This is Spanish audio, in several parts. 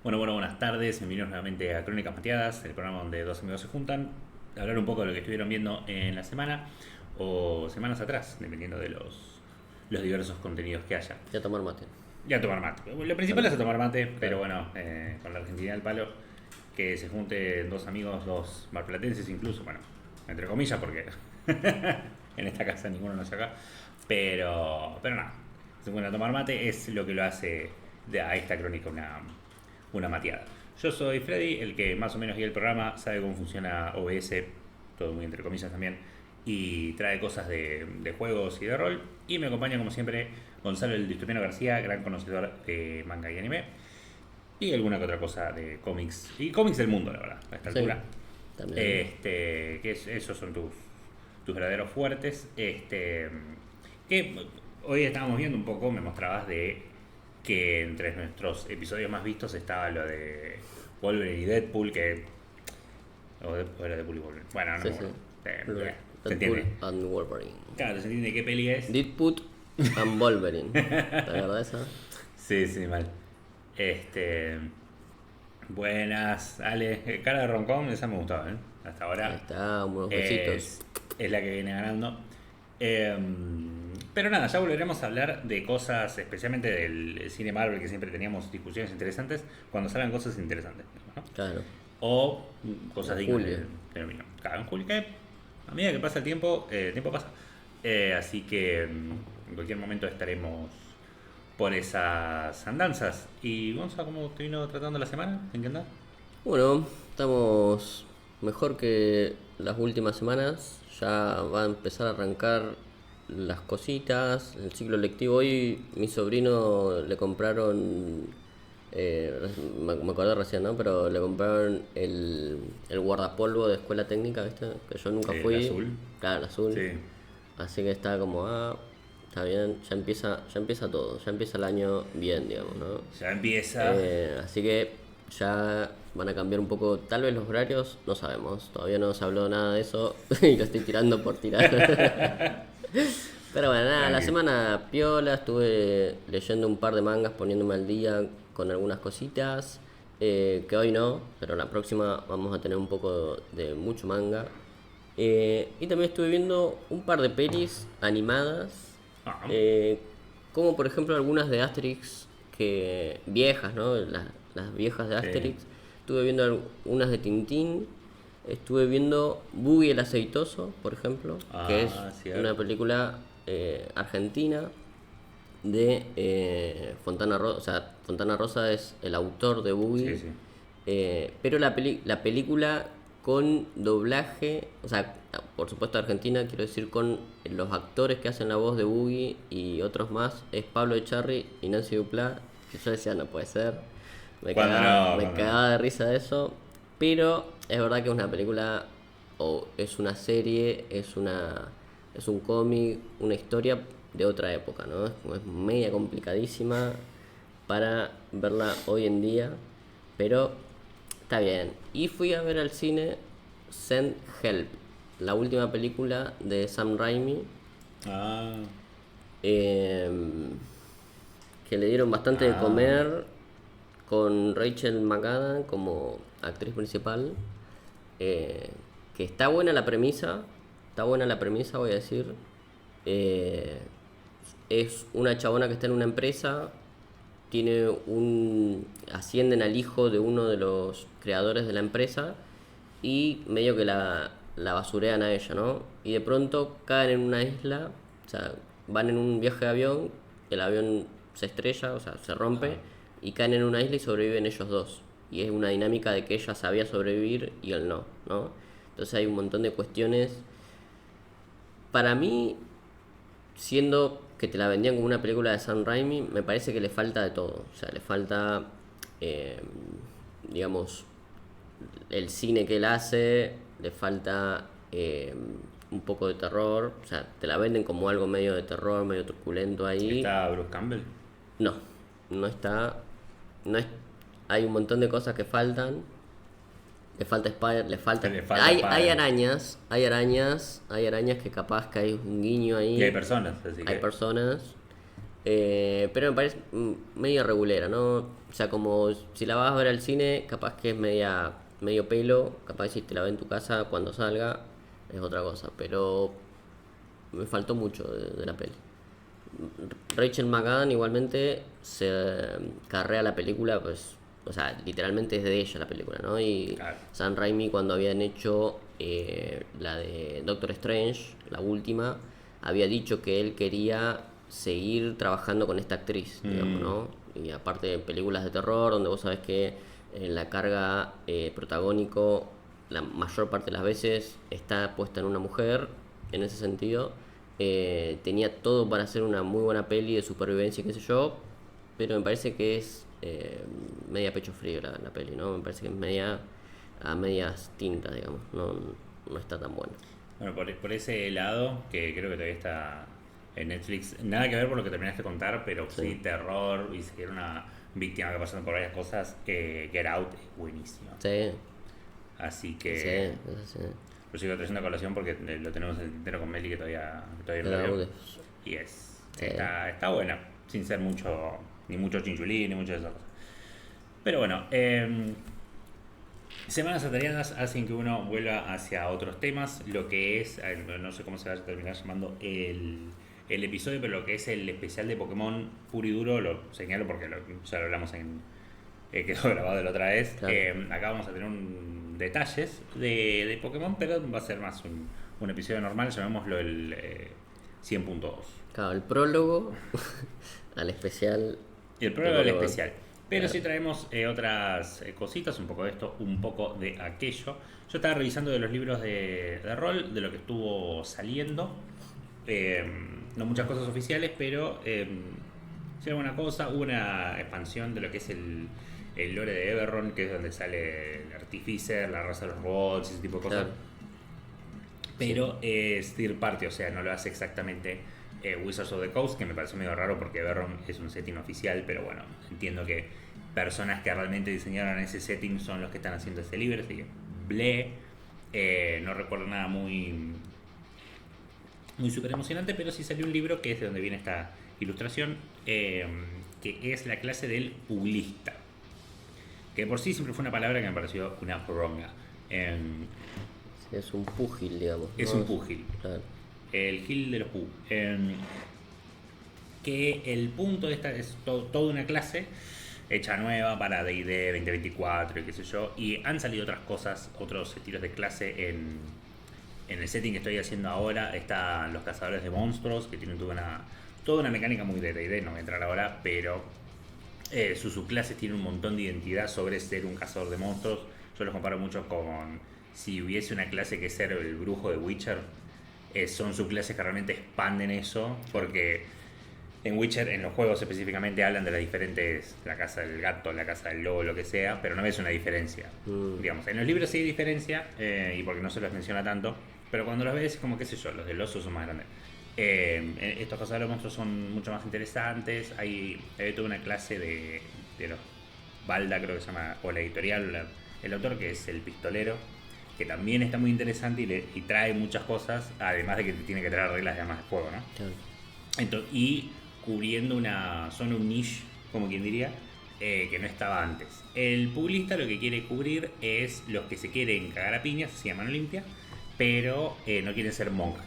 Buenas tardes, bienvenidos nuevamente a Crónicas Mateadas, el programa donde dos amigos se juntan a hablar un poco de lo que estuvieron viendo en la semana o semanas atrás, dependiendo de los diversos contenidos que haya. Ya tomar mate. Y a tomar mate. Lo principal es a tomar mate, pero bueno, con la Argentina del palo, que se junten dos amigos, dos marplatenses incluso, bueno, entre comillas, porque en esta casa ninguno nació acá, pero nada, se juntan a tomar mate, es lo que lo hace a esta crónica una mateada. Yo soy Freddy, el que más o menos guía el programa, sabe cómo funciona OBS, todo muy entre comillas también, y trae cosas de juegos y de rol. Y me acompaña como siempre Gonzalo el Distopiano García, gran conocedor de manga y anime, y alguna que otra cosa de cómics, y cómics del mundo, la verdad, a esta Sí, altura. también. Esos son tus verdaderos fuertes. Que hoy estábamos viendo un poco, me mostrabas de que entre nuestros episodios más vistos estaba lo de Wolverine y Deadpool, que... O era Deadpool y Wolverine. Bueno, no Sí, me sí. acuerdo. Se Deadpool entiende. and Wolverine. Claro, se entiende qué peli es. Deadpool and Wolverine. ¿La verdad esa? Sí, sí, mal. Este... Buenas, Ale. Cara de roncón, esa me gustaba, ¿eh? Hasta Ahí ahora está, unos besitos. es la que viene ganando. Eh, pero nada, ya volveremos a hablar de cosas, especialmente del cine Marvel, que siempre teníamos discusiones interesantes, cuando salgan cosas interesantes, ¿no? Claro. O cosas En dignas julio. de término. Claro, en julio, que a medida que pasa el tiempo pasa. Así que en cualquier momento estaremos por esas andanzas. Y Gonza, ¿cómo te vino tratando la semana? ¿En qué andás? Bueno, estamos mejor que las últimas semanas. Ya va a empezar a arrancar las cositas, el ciclo lectivo. Hoy mi sobrino le compraron, me acordé recién, ¿no? Pero le compraron el guardapolvo de escuela técnica, ¿viste? Que yo nunca El fui. azul. Claro, el azul. Sí. Así que está como, está bien, ya empieza todo, ya empieza el año bien, digamos, ¿no? Ya empieza. Así que ya van a cambiar un poco, tal vez los horarios, no sabemos, todavía no se habló nada de eso y lo estoy tirando por tirar. Pero bueno, nada, la Tranqui. semana piola, estuve leyendo un par de mangas, poniéndome al día con algunas cositas, que hoy no, pero la próxima vamos a tener un poco de mucho manga. Y también estuve viendo un par de pelis animadas, Ah, eh, como por ejemplo algunas de Asterix, que viejas, ¿no? Las viejas de sí. Asterix. Estuve viendo unas de Tintín. Estuve viendo Boogie el Aceitoso, por ejemplo, que es una Cierto. película argentina de Fontana Rosa. O sea, Fontana Rosa es el autor de Sí, Boogie, sí. pero la película con doblaje, o sea, por supuesto Argentina, quiero decir, con los actores que hacen la voz de Boogie y otros más, es Pablo Echarri y Nancy Duplá, que yo decía, no puede ser. ¿Cuándo no? Me ¿Cuándo no? cagaba de risa de eso, pero es verdad que es una película, o es una serie, es un cómic, una historia de otra época, ¿no? Es media complicadísima para verla hoy en día, pero está bien. Y fui a ver al cine Send Help, la última película de Sam Raimi, Ah, eh, que le dieron bastante de ah. comer, con Rachel McAdams como actriz principal. eh, que está buena la premisa, voy a decir. Eh, es una chabona que está en una empresa, ascienden al hijo de uno de los creadores de la empresa y medio que la basurean a ella, ¿no? Y de pronto caen en una isla, o sea, van en un viaje de avión, el avión se estrella, o sea, se rompe, y caen en una isla y sobreviven ellos dos. Y es una dinámica de que ella sabía sobrevivir y él no, ¿no? Entonces hay un montón de cuestiones. Para mí, siendo que te la vendían como una película de Sam Raimi, me parece que le falta de todo. O sea, le falta, eh, digamos, el cine que él hace, le falta un poco de terror. O sea, te la venden como algo medio de terror, medio truculento ahí. ¿Está Bruce Campbell? No, no está. No es, hay un montón de cosas que faltan. Le falta Spider, le falta. Le falta Hay Spider. arañas, hay arañas que capaz que hay un guiño Y hay ahí. personas, así Hay que. personas. Pero me parece medio regulera, ¿no? O sea, como si la vas a ver al cine, capaz que es medio pelo, capaz si te la ves en tu casa cuando salga, es otra cosa. Pero me faltó mucho de la peli. Rachel McAdams igualmente se carrea la película, pues, o sea, literalmente es de ella la película, ¿no? Y Claro. Sam Raimi cuando habían hecho la de Doctor Strange, la última, había dicho que él quería seguir trabajando con esta actriz, digamos, Mm, ¿no? Y aparte de películas de terror, donde vos sabés que la carga protagónico, la mayor parte de las veces está puesta en una mujer, en ese sentido tenía todo para hacer una muy buena peli de supervivencia, qué sé yo, pero me parece que es media pecho frío la peli, ¿no? Me parece que es media a medias tintas, digamos, no está tan buena. bueno, por ese lado, que creo que todavía está en Netflix, nada que ver por lo que terminaste de contar, pero Sí, sí terror, y si era una víctima que pasando por varias cosas, Get Out es buenísimo. sí, Así sí, que sí. lo sigo trayendo a colación porque lo tenemos en el tintero con Meli que todavía no la La vio. Aude, Y sí. está buena, sin ser mucho, ni mucho chinchulín, ni mucho de esas cosas. Pero bueno, semanas atareadas hacen que uno vuelva hacia otros temas, lo que es, no sé cómo se va a terminar llamando el episodio, pero lo que es el especial de Pokémon puro y duro, lo señalo porque ya lo hablamos quedó grabado de la otra vez. Claro. Acá vamos a tener detalles de Pokémon, pero va a ser más un episodio normal, llamémoslo el 100.2. Claro, el prólogo al especial Y el de prueba del Pokémon. especial. Pero Claro. sí traemos otras cositas, un poco de esto, un poco de aquello. Yo estaba revisando de los libros de rol, de lo que estuvo saliendo. Eh, no muchas cosas oficiales, pero sí alguna cosa. Hubo una expansión de lo que es el lore de Eberron, que es donde sale el Artificer, la raza de los robots, ese tipo de cosas. Claro. Sí. Pero es third party, o sea, no lo hace exactamente Wizards of the Coast, que me parece medio raro porque Eberron es un setting oficial, pero bueno, entiendo que personas que realmente diseñaron ese setting son los que están haciendo este libro, así que ble, no recuerdo nada muy súper emocionante, pero sí salió un libro que es de donde viene esta ilustración, que es la clase del pugilista, que por sí siempre fue una palabra que me pareció una poronga. Sí, es un púgil, digamos, Es ¿no? un púgil. Claro. El Gil de los Pug. Que el punto de esta es toda una clase hecha nueva para D&D 2024 y qué sé yo. Y han salido otras cosas, otros estilos de clase en el setting que estoy haciendo ahora. Están los cazadores de monstruos, que tienen toda una mecánica muy de D&D, no voy a entrar ahora, pero sus subclases tienen un montón de identidad sobre ser un cazador de monstruos. Yo los comparo mucho con si hubiese una clase que ser el brujo de Witcher. Son subclases que realmente expanden eso, porque en Witcher, en los juegos específicamente, hablan de las diferentes, la casa del gato, la casa del lobo, lo que sea, pero no ves una diferencia. Digamos, en los libros sí hay diferencia, y porque no se los menciona tanto, pero cuando los ves, como qué sé yo, los del oso son más grandes. Estos cazadores de monstruos son mucho más interesantes. Hay toda una clase de los Balda, creo que se llama, o la editorial, el autor, que es el pistolero, que también está muy interesante y trae muchas cosas, además de que tiene que traer reglas de armas de fuego, ¿no? Claro. Y cubriendo una zona, un niche, como quien diría, que no estaba antes. El pugilista lo que quiere cubrir es los que se quieren cagar a piñas, se llaman Olimpia, pero no quieren ser monjes.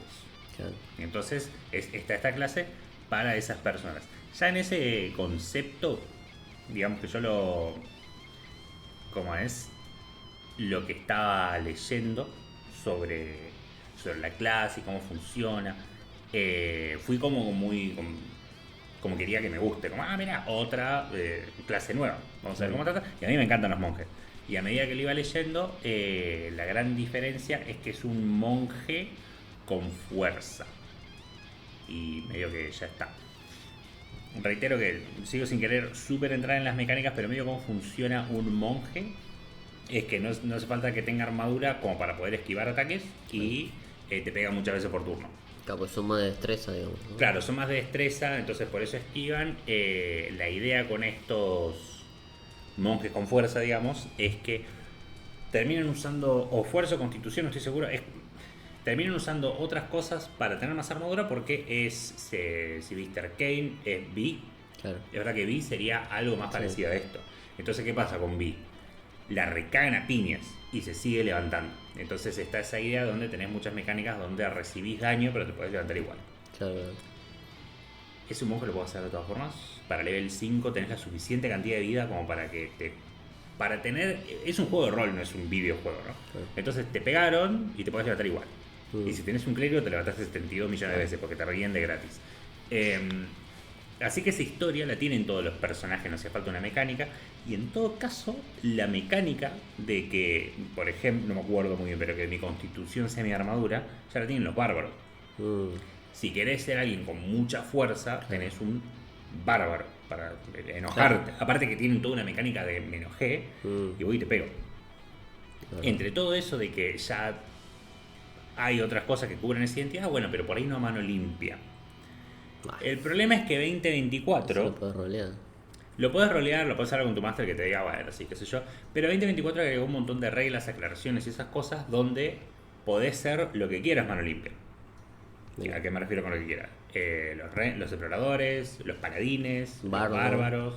Claro. Entonces está esta clase para esas personas. Ya en ese concepto, digamos que yo como es, lo que estaba leyendo sobre la clase y cómo funciona, fui como como quería que me guste, como, mira, otra clase nueva, vamos a ver cómo trata, y a mí me encantan los monjes. Y a medida que lo iba leyendo, la gran diferencia es que es un monje con fuerza. Y medio que ya está. Reitero que sigo sin querer súper entrar en las mecánicas, pero medio cómo funciona un monje es que no hace falta que tenga armadura como para poder esquivar ataques y te pega muchas veces por turno. Claro, pues son más de destreza, digamos, ¿no? Claro, son más de destreza, entonces por eso esquivan. La idea con estos monjes con fuerza, digamos, es que terminan usando o fuerza o constitución, no estoy seguro. terminan usando otras cosas para tener más armadura porque si viste Arcane, es Vi. Claro. Es verdad que Vi sería algo más Sí. parecido a esto. Entonces, ¿qué pasa con Vi? La recagan a piñas y se sigue levantando. Entonces está esa idea donde tenés muchas mecánicas donde recibís daño pero te podés levantar igual. Claro. Es un monje, lo puedo hacer de todas formas. Para level 5 tenés la suficiente cantidad de vida como para que te... Para tener... Es un juego de rol, no es un videojuego, ¿no? Claro. Entonces te pegaron y te podés levantar igual. Mm. Y si tenés un clérigo te levantaste 72 millones de veces porque te ríen de gratis. Así que esa historia la tienen todos los personajes, no hace falta una mecánica. Y en todo caso, la mecánica de que, por ejemplo, no me acuerdo muy bien, pero que mi constitución sea mi armadura, ya la tienen los bárbaros. Mm. Si querés ser alguien con mucha fuerza, tenés un bárbaro para enojarte. Aparte que tienen toda una mecánica de me enojé y voy y te pego. Claro. Entre todo eso de que ya hay otras cosas que cubren esa identidad, bueno, pero por ahí no a mano limpia. El problema es que Eso 2024 lo puedes rolear. lo puedes rolear, lo puedes hablar con tu máster que te diga, bueno, así, qué sé yo. Pero 2024 agregó un montón de reglas, aclaraciones y esas cosas donde podés ser lo que quieras mano limpia. Bien. ¿A qué me refiero con lo que quieras? Los exploradores, los paladines, los Bardo. bárbaros.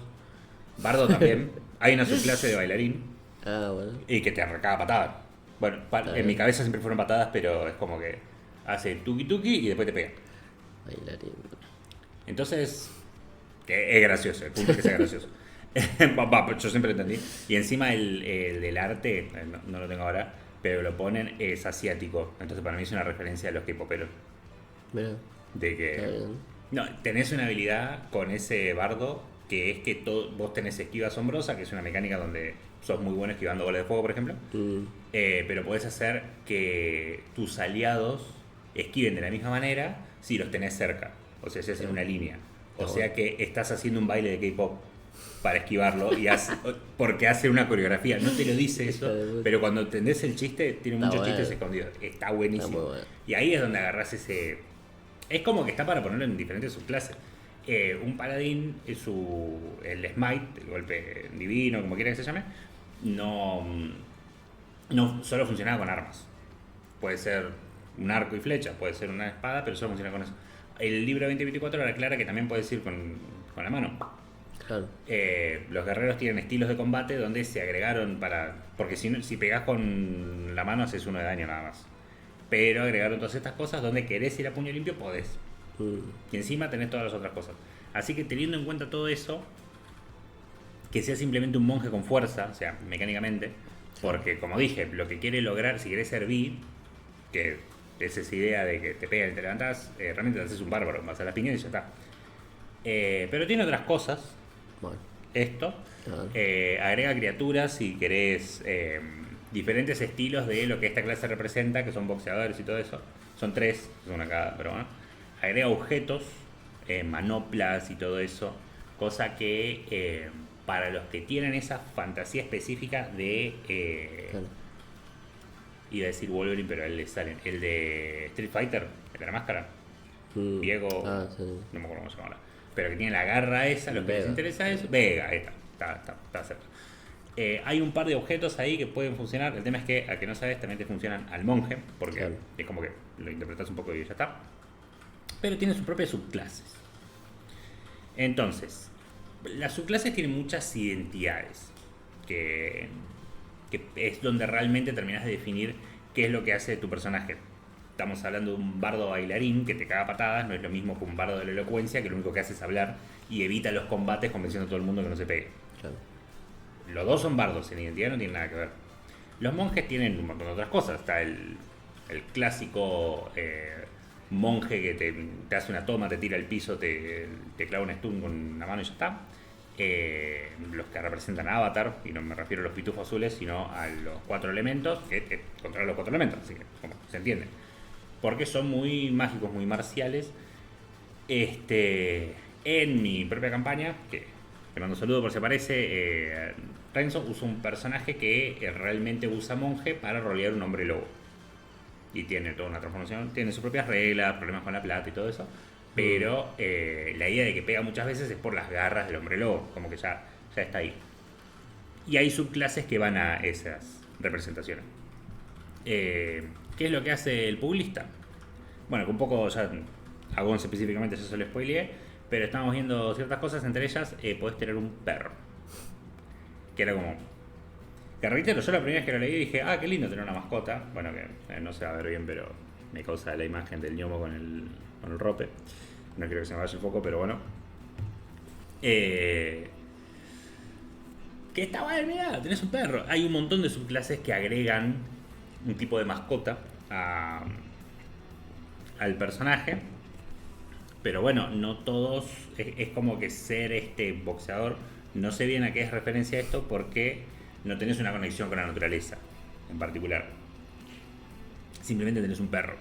Bardo también. Hay una subclase de bailarín Ah, bueno. y que te arrancaba patadas. Bueno, en mi cabeza siempre fueron patadas, pero es como que hace tuki tuki y después te pega. Bailarín. Entonces, es gracioso, el punto es que sea gracioso. Yo siempre lo entendí. Y encima el del arte, no lo tengo ahora, pero lo ponen, es asiático. Entonces para mí es una referencia a los K-poperos. Mira, De está que... bien. No, tenés una habilidad con ese bardo que es que vos tenés esquiva asombrosa, que es una mecánica donde sos muy bueno esquivando bolas de fuego, por ejemplo. Mm. Pero podés hacer que tus aliados esquiven de la misma manera si los tenés cerca. O sea, si haces una línea. O sea que estás haciendo un baile de K-pop para esquivarlo porque hace una coreografía. No te lo dice eso, pero cuando entendés el chiste, tiene Está muchos bueno. chistes escondidos. Está buenísimo. Está muy bueno. Y ahí es donde agarrás ese... Es como que está para ponerlo en diferentes subclases. Un paladín, el smite, el golpe divino, como quiera que se llame, no solo funcionaba con armas. Puede ser un arco y flecha, puede ser una espada, pero solo funciona con eso. El libro 2024 ahora aclara que también puedes ir con la mano. Claro. Los guerreros tienen estilos de combate donde se agregaron para... Porque si pegás con la mano haces 1 de daño nada más. Pero agregaron todas estas cosas donde querés ir a puño limpio, podés. Y encima tenés todas las otras cosas. Así que teniendo en cuenta todo eso, que sea simplemente un monje con fuerza, o sea, mecánicamente, porque como dije, lo que quiere lograr, si querés ser Vi, que es esa idea de que te pegan y te levantás, realmente te haces un bárbaro, vas a la piña y ya está. Pero tiene otras cosas, Bueno. esto. Claro. Agrega criaturas si querés diferentes estilos de lo que esta clase representa, que son boxeadores y todo eso. Son 3, son acá, pero bueno. Agrega objetos, manoplas y todo eso. Cosa que para los que tienen esa fantasía específica de... Claro. Iba a decir Wolverine, pero a él le salen. El de Street Fighter, el de la máscara. Mm. Diego, Ah, sí. no me acuerdo cómo se llama ahora, pero que tiene la garra esa, lo que les Vega. interesa es Vega, ahí está cerca. Hay un par de objetos ahí que pueden funcionar, el tema es que a que no sabes también te funcionan al monje, porque Claro. es como que lo interpretas un poco y ya está. Pero tiene sus propias subclases. Entonces, las subclases tienen muchas identidades, que es donde realmente terminas de definir qué es lo que hace tu personaje. Estamos hablando de un bardo bailarín que te caga patadas, no es lo mismo que un bardo de la elocuencia, que lo único que hace es hablar y evita los combates convenciendo a todo el mundo que no se pegue. Claro. Los dos son bardos, en identidad no tienen nada que ver. Los monjes tienen un montón de otras cosas. Está el clásico monje que te hace una toma, te tira al piso, te clava un stun con una mano y ya está. Los que representan a Avatar, y no me refiero a los pitufos azules, sino a los 4 elementos, que controlan los 4 elementos, así que como se entiende. Porque son muy mágicos, muy marciales. En mi propia campaña, que te mando un saludo por si aparece, Renzo usa un personaje que realmente usa monje para rolear un hombre lobo. Y tiene toda una transformación, tiene sus propias reglas, problemas con la plata y todo eso. Pero la idea de que pega muchas veces es por las garras del hombre lobo, como que ya está ahí. Y hay subclases que van a esas representaciones. ¿Qué es lo que hace el pugilista? Bueno, que un poco ya, a Gonz específicamente ya se lo spoileé, pero estamos viendo ciertas cosas, entre ellas podés tener un perro. Que era como... Que reitero, yo la primera vez que lo leí dije, qué lindo tener una mascota. Bueno, que no se va a ver bien, pero me causa la imagen del ñomo con el rope. No quiero que se me vaya el foco, pero bueno. Que está bueno, mirá, tenés un perro. Hay un montón de subclases que agregan un tipo de mascota al personaje. Pero bueno, no todos. Es como que ser boxeador. No sé bien a qué es referencia esto porque no tenés una conexión con la naturaleza en particular. Simplemente tenés un perro.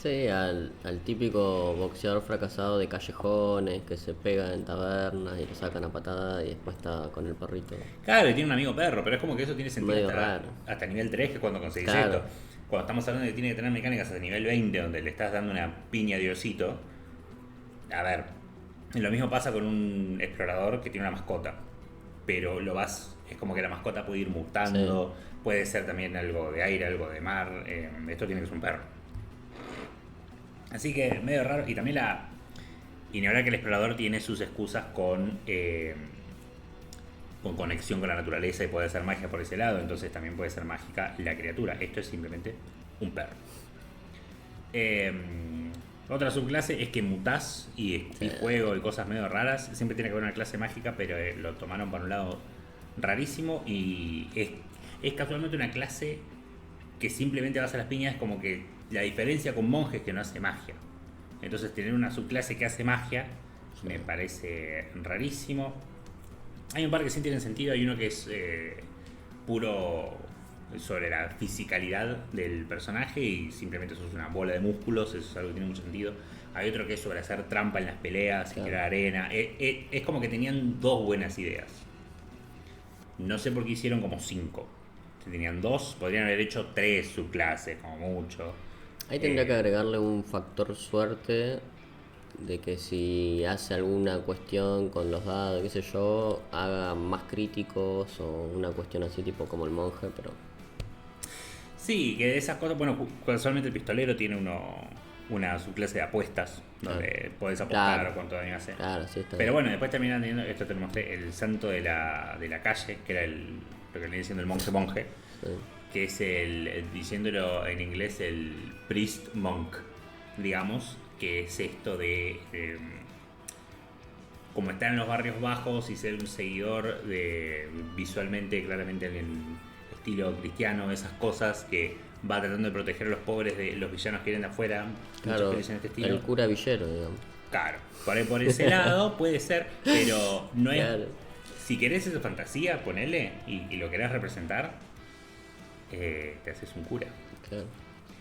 Sí, al típico boxeador fracasado de callejones que se pega en tabernas y lo sacan a patada y después está con el perrito. Claro, y tiene un amigo perro, pero es como que eso tiene sentido Medio raro. hasta nivel 3, que es cuando conseguís Claro. esto. Cuando estamos hablando de que tiene que tener mecánicas hasta nivel 20, donde le estás dando una piña a Diosito. A ver, lo mismo pasa con un explorador que tiene una mascota. Pero es como que la mascota puede ir mutando, puede ser también algo de aire, algo de mar. Esto tiene que ser un perro. Así que medio raro. Y también y ni hablar que el explorador tiene sus excusas con conexión con la naturaleza y puede hacer magia por ese lado. Entonces también puede ser mágica la criatura. Esto es simplemente un perro. Otra subclase es que mutás y juego y cosas medio raras. Siempre tiene que haber una clase mágica, pero lo tomaron para un lado rarísimo. Y es casualmente una clase que simplemente vas a las piñas. Como que la diferencia con monjes que no hace magia. Entonces tener una subclase que hace magia me parece rarísimo. Hay un par que sí tienen sentido. Hay uno que es puro sobre la fisicalidad del personaje y simplemente sos una bola de músculos. Eso es algo que tiene mucho sentido. Hay otro que es sobre hacer trampa en las peleas, claro, y crear arena. Es como que tenían dos buenas ideas. No sé por qué hicieron como 5. Si tenían 2, podrían haber hecho 3 subclases, como mucho. Ahí tendría que agregarle un factor suerte de que si hace alguna cuestión con los dados, qué sé yo, haga más críticos o una cuestión así tipo como el monje, pero... Sí, que de esas cosas, bueno, casualmente el pistolero tiene una subclase de apuestas, donde podés apostar, claro, cuánto daño hace. Claro, sí, está pero bien. bueno, después terminan teniendo, esto te lo mostré, el santo de la calle, que era lo que viene diciendo el monje, sí, que es diciéndolo en inglés, el priest monk, digamos, que es esto de como estar en los barrios bajos y ser un seguidor de visualmente, claramente en el estilo cristiano, esas cosas que va tratando de proteger a los pobres de los villanos que vienen de afuera. Claro, en este estilo. El cura villero, digamos. Claro, por ese lado puede ser, pero no es... Claro. Si querés esa fantasía, ponele, y lo querés representar, te haces un cura. Claro.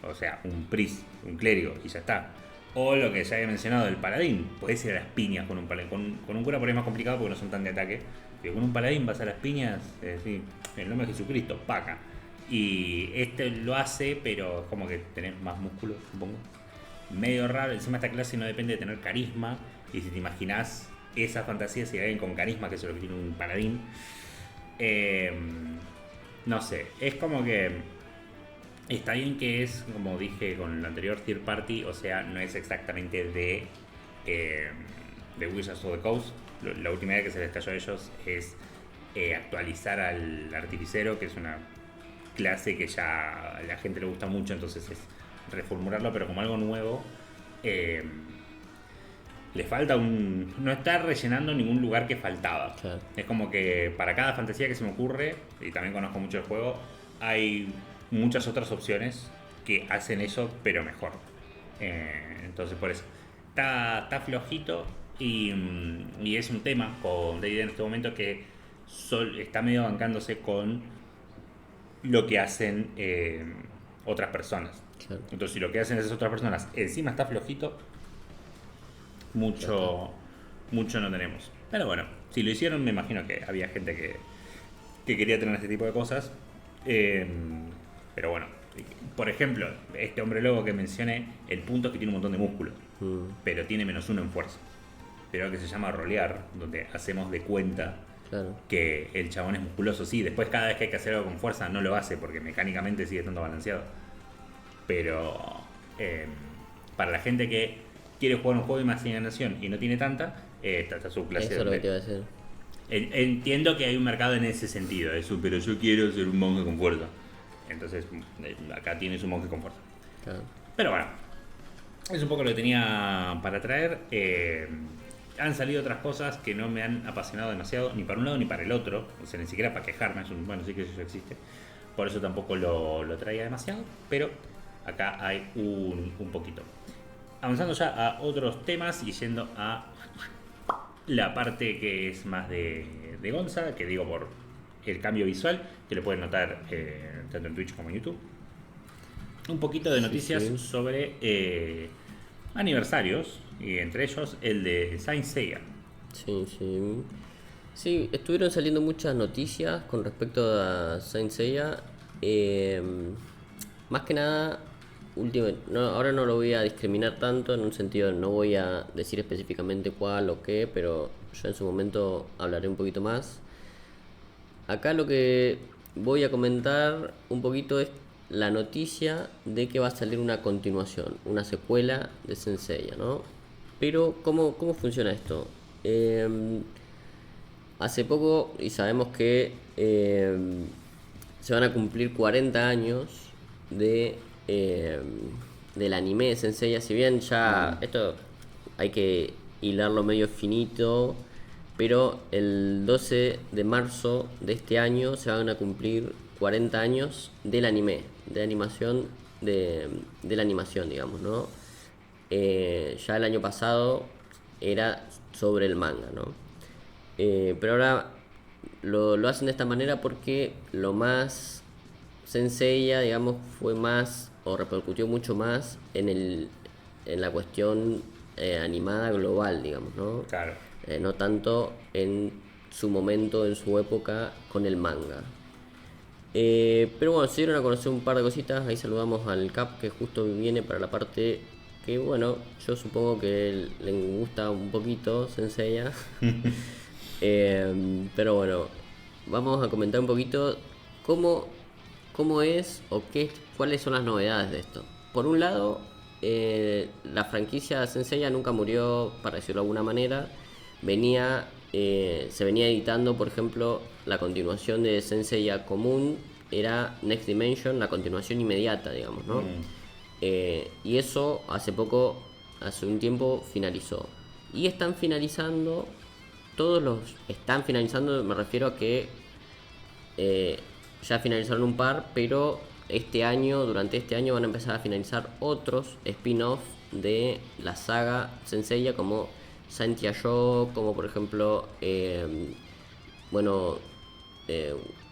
O sea, un priest, un clérigo, y ya está. O lo que ya había mencionado, el paladín. Podés ir a las piñas con un paladín. Con un cura por ahí es más complicado porque no son tan de ataque. Pero con un paladín vas a las piñas, en el nombre de Jesucristo, paca. Y lo hace, pero es como que tenés más músculo, supongo. Medio raro. Encima esta clase no depende de tener carisma. Y si te imaginás esa fantasía, si hay alguien con carisma, que es lo que tiene un paladín, no sé, es como que está bien que es, como dije con el anterior, third party, o sea, no es exactamente de Wizards of the Coast. La última idea que se les cayó a ellos es actualizar al artificero, que es una clase que ya a la gente le gusta mucho, entonces es reformularlo, pero como algo nuevo. Le falta no está rellenando ningún lugar que faltaba. Claro. Es como que para cada fantasía que se me ocurre, y también conozco mucho el juego, hay muchas otras opciones que hacen eso, pero mejor. Entonces por eso está flojito y es un tema con D&D en este momento que está medio bancándose con lo que hacen otras personas. Claro. Entonces si lo que hacen esas otras personas encima está flojito, mucho no tenemos. Pero bueno, si lo hicieron, me imagino que había gente que quería tener este tipo de cosas. Pero bueno, por ejemplo, este hombre lobo que mencioné, el punto es que tiene un montón de músculos, pero tiene -1 en fuerza. Pero que se llama rolear, donde hacemos de cuenta, claro, que el chabón es musculoso. Sí, después cada vez que hay que hacer algo con fuerza no lo hace porque mecánicamente sigue estando balanceado. pero para la gente que quiere jugar un juego de imaginación y no tiene tanta, está su clase. Eso es lo que te iba a decir. Entiendo que hay un mercado en ese sentido, eso, pero yo quiero ser un monje con fuerza. Entonces, acá tienes un monje con fuerza. Claro. Pero bueno, es un poco lo que tenía para traer. Han salido otras cosas que no me han apasionado demasiado, ni para un lado ni para el otro. O sea, ni siquiera para quejarme. Bueno, sí que eso existe. Por eso tampoco lo traía demasiado. Pero acá hay un poquito. Avanzando ya a otros temas y yendo a la parte que es más de Gonza, que digo por el cambio visual, que lo pueden notar tanto en Twitch como en YouTube. Un poquito de noticias sí. sobre aniversarios, y entre ellos el de Saint Seiya. Sí, sí. Sí, estuvieron saliendo muchas noticias con respecto a Saint Seiya. Más que nada, ahora no lo voy a discriminar tanto, en un sentido no voy a decir específicamente cuál o qué, pero yo en su momento hablaré un poquito más. Acá lo que voy a comentar un poquito es la noticia de que va a salir una continuación, una secuela de Saint Seiya, ¿no? Pero, ¿cómo funciona esto? Hace poco, y sabemos que se van a cumplir 40 años del anime de Saint Seiya. Si bien ya esto hay que hilarlo medio finito, pero el 12 de marzo de este año se van a cumplir 40 años del anime, de animación, de la animación, digamos, ¿no? Ya el año pasado era sobre el manga, ¿no? Pero ahora lo hacen de esta manera porque lo más Saint Seiya, digamos, fue más o repercutió mucho más en la cuestión animada global, digamos, ¿no? Claro. No tanto en su momento, en su época con el manga. Pero bueno, se dieron a conocer un par de cositas. Ahí saludamos al Cap, que justo viene para la parte que, bueno, yo supongo que le gusta un poquito Saint Seiya. Pero bueno, vamos a comentar un poquito cómo es o cuáles son las novedades de esto. Por un lado, la franquicia Saint Seiya nunca murió, para decirlo de alguna manera. Se venía editando, por ejemplo, la continuación de Saint Seiya común era Next Dimension, la continuación inmediata, digamos, ¿no? Y eso hace un tiempo finalizó. Y están finalizando, me refiero a que ya finalizaron un par, pero durante este año van a empezar a finalizar otros spin-off de la saga Saint Seiya, como Saint Yasho, como por ejemplo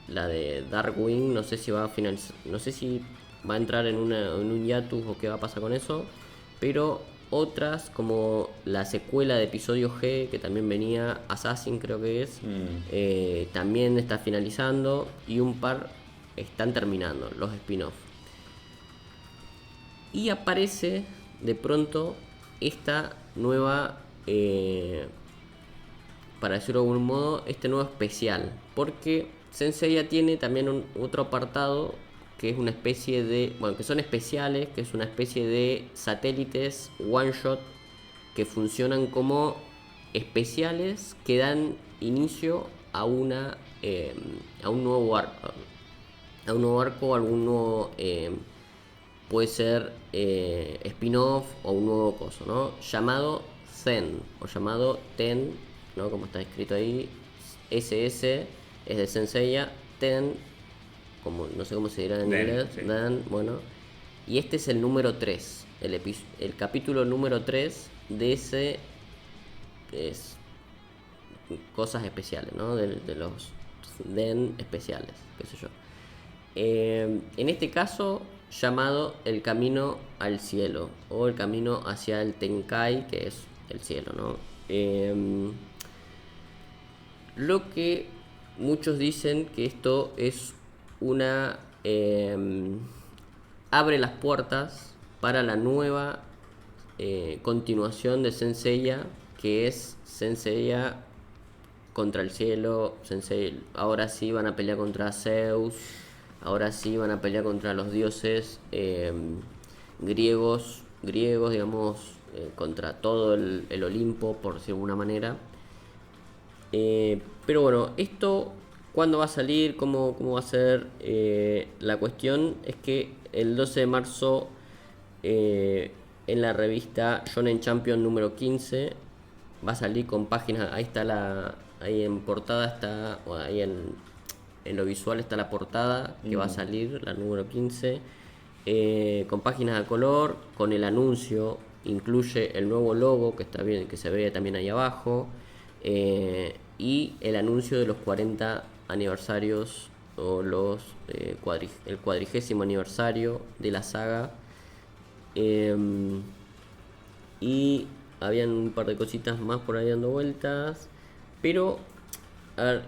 la de Darkwing. No sé si va a finalizar, no sé si va a entrar en un hiatus o qué va a pasar con eso, pero otras como la secuela de episodio G, que también venía, Assassin creo que es, también está finalizando, y un par están terminando los spin-off. Y aparece de pronto esta nueva, para decirlo de algún modo, este nuevo especial, porque Saint Seiya tiene también otro apartado que es una especie de, que son especiales, que es una especie de satélites one shot que funcionan como especiales que dan inicio a un nuevo arco, algún nuevo, puede ser spin-off o un nuevo coso, ¿no? Llamado Zen o llamado Ten, ¿no? Como está escrito ahí, SS es de Saint Seiya, Ten, como no sé cómo se dirá en inglés, sí. Dan, bueno. Y este es el número 3, el capítulo número 3 de ese cosas especiales, ¿no? De los Den especiales, qué sé yo. En este caso, llamado el camino al cielo, o el camino hacia el Tenkai, que es el cielo, ¿no? Lo que muchos dicen que esto es abre las puertas para la nueva continuación de Saint Seiya, que es Saint Seiya contra el cielo. Ahora sí van a pelear contra Zeus, ahora sí van a pelear contra los dioses griegos, digamos, contra todo el Olimpo, por decirlo de alguna manera. Pero bueno, esto, ¿cuándo va a salir? ¿Cómo va a ser? La cuestión es que el 12 de marzo, en la revista Shonen Champion número 15, va a salir con páginas. Ahí está ahí en portada está, o ahí en lo visual está la portada que va a salir, la número 15, con páginas a color, con el anuncio, incluye el nuevo logo que está bien, que se ve también ahí abajo, y el anuncio de los 40 aniversarios o el 40º aniversario de la saga. Y habían un par de cositas más por ahí dando vueltas. Pero, a ver,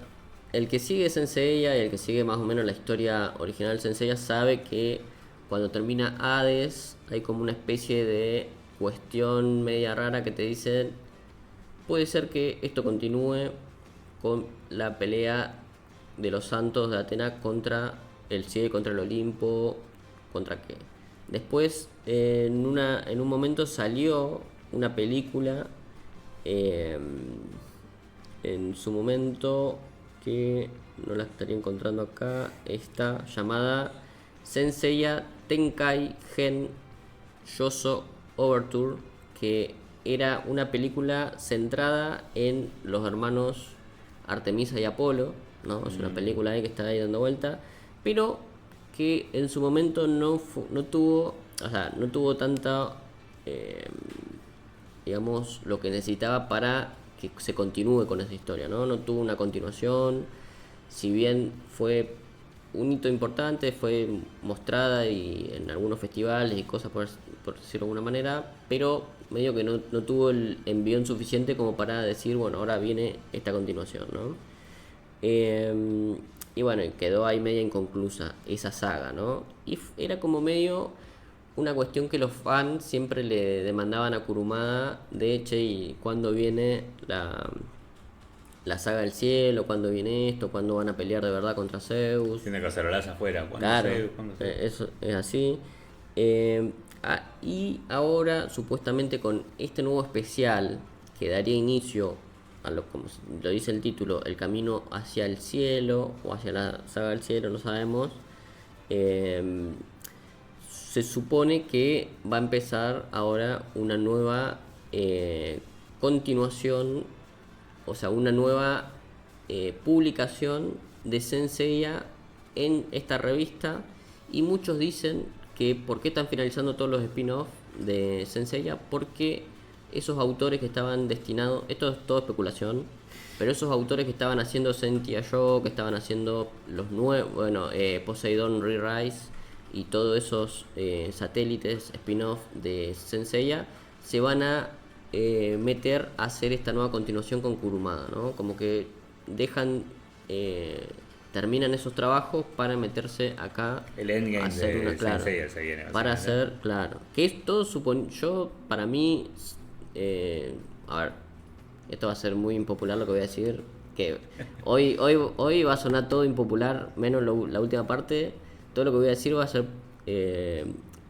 el que sigue Saint Seiya y el que sigue más o menos la historia original de Saint Seiya sabe que cuando termina Hades hay como una especie de cuestión media rara que te dicen: puede ser que esto continúe con la pelea de los santos de Atena contra el cielo y contra el Olimpo, contra qué. Después, en un momento salió una película, en su momento, que no la estaría encontrando acá, está llamada Saint Seiya Tenkai Gen Yoso Overture, que era una película centrada en los hermanos Artemisa y Apolo, ¿no? Es una película ahí que está ahí dando vuelta, pero que en su momento no tuvo tanta, digamos, lo que necesitaba para que se continúe con esa historia, ¿no? No tuvo una continuación, si bien fue un hito importante, fue mostrada y en algunos festivales y cosas, por decirlo de alguna manera, pero medio que no tuvo el envión suficiente como para decir, bueno, ahora viene esta continuación, ¿no? Y bueno, quedó ahí media inconclusa esa saga, ¿no? Y era como medio una cuestión que los fans siempre le demandaban a Kurumada, de hecho, y cuándo viene la saga del cielo, cuándo viene esto, cuándo van a pelear de verdad contra Zeus. Tiene que hacerlas afuera. Claro, Zeus? eso es así. Y ahora, supuestamente, con este nuevo especial que daría inicio a como lo dice el título, el camino hacia el cielo o hacia la saga del cielo, no sabemos. Se supone que va a empezar ahora una nueva, continuación, o sea, una nueva, publicación de Saint Seiya en esta revista. Y muchos dicen que por qué están finalizando todos los spin-offs de Saint Seiya, porque esos autores que estaban destinados, esto es todo especulación, pero esos autores que estaban haciendo Sentia Yo, que estaban haciendo los nuevos, bueno, Poseidon Re-Rise y todos esos, satélites spin-off de Saint Seiya, se van a, meter a hacer esta nueva continuación con Kurumada, ¿no? Como que dejan, terminan esos trabajos para meterse acá, el endgame hacer de una, claro, Saint Seiya se viene. para hacer, claro, que es todo yo, para mí, a ver, esto va a ser muy impopular lo que voy a decir, que hoy va a sonar todo impopular, menos la última parte. Todo lo que voy a decir va a ser,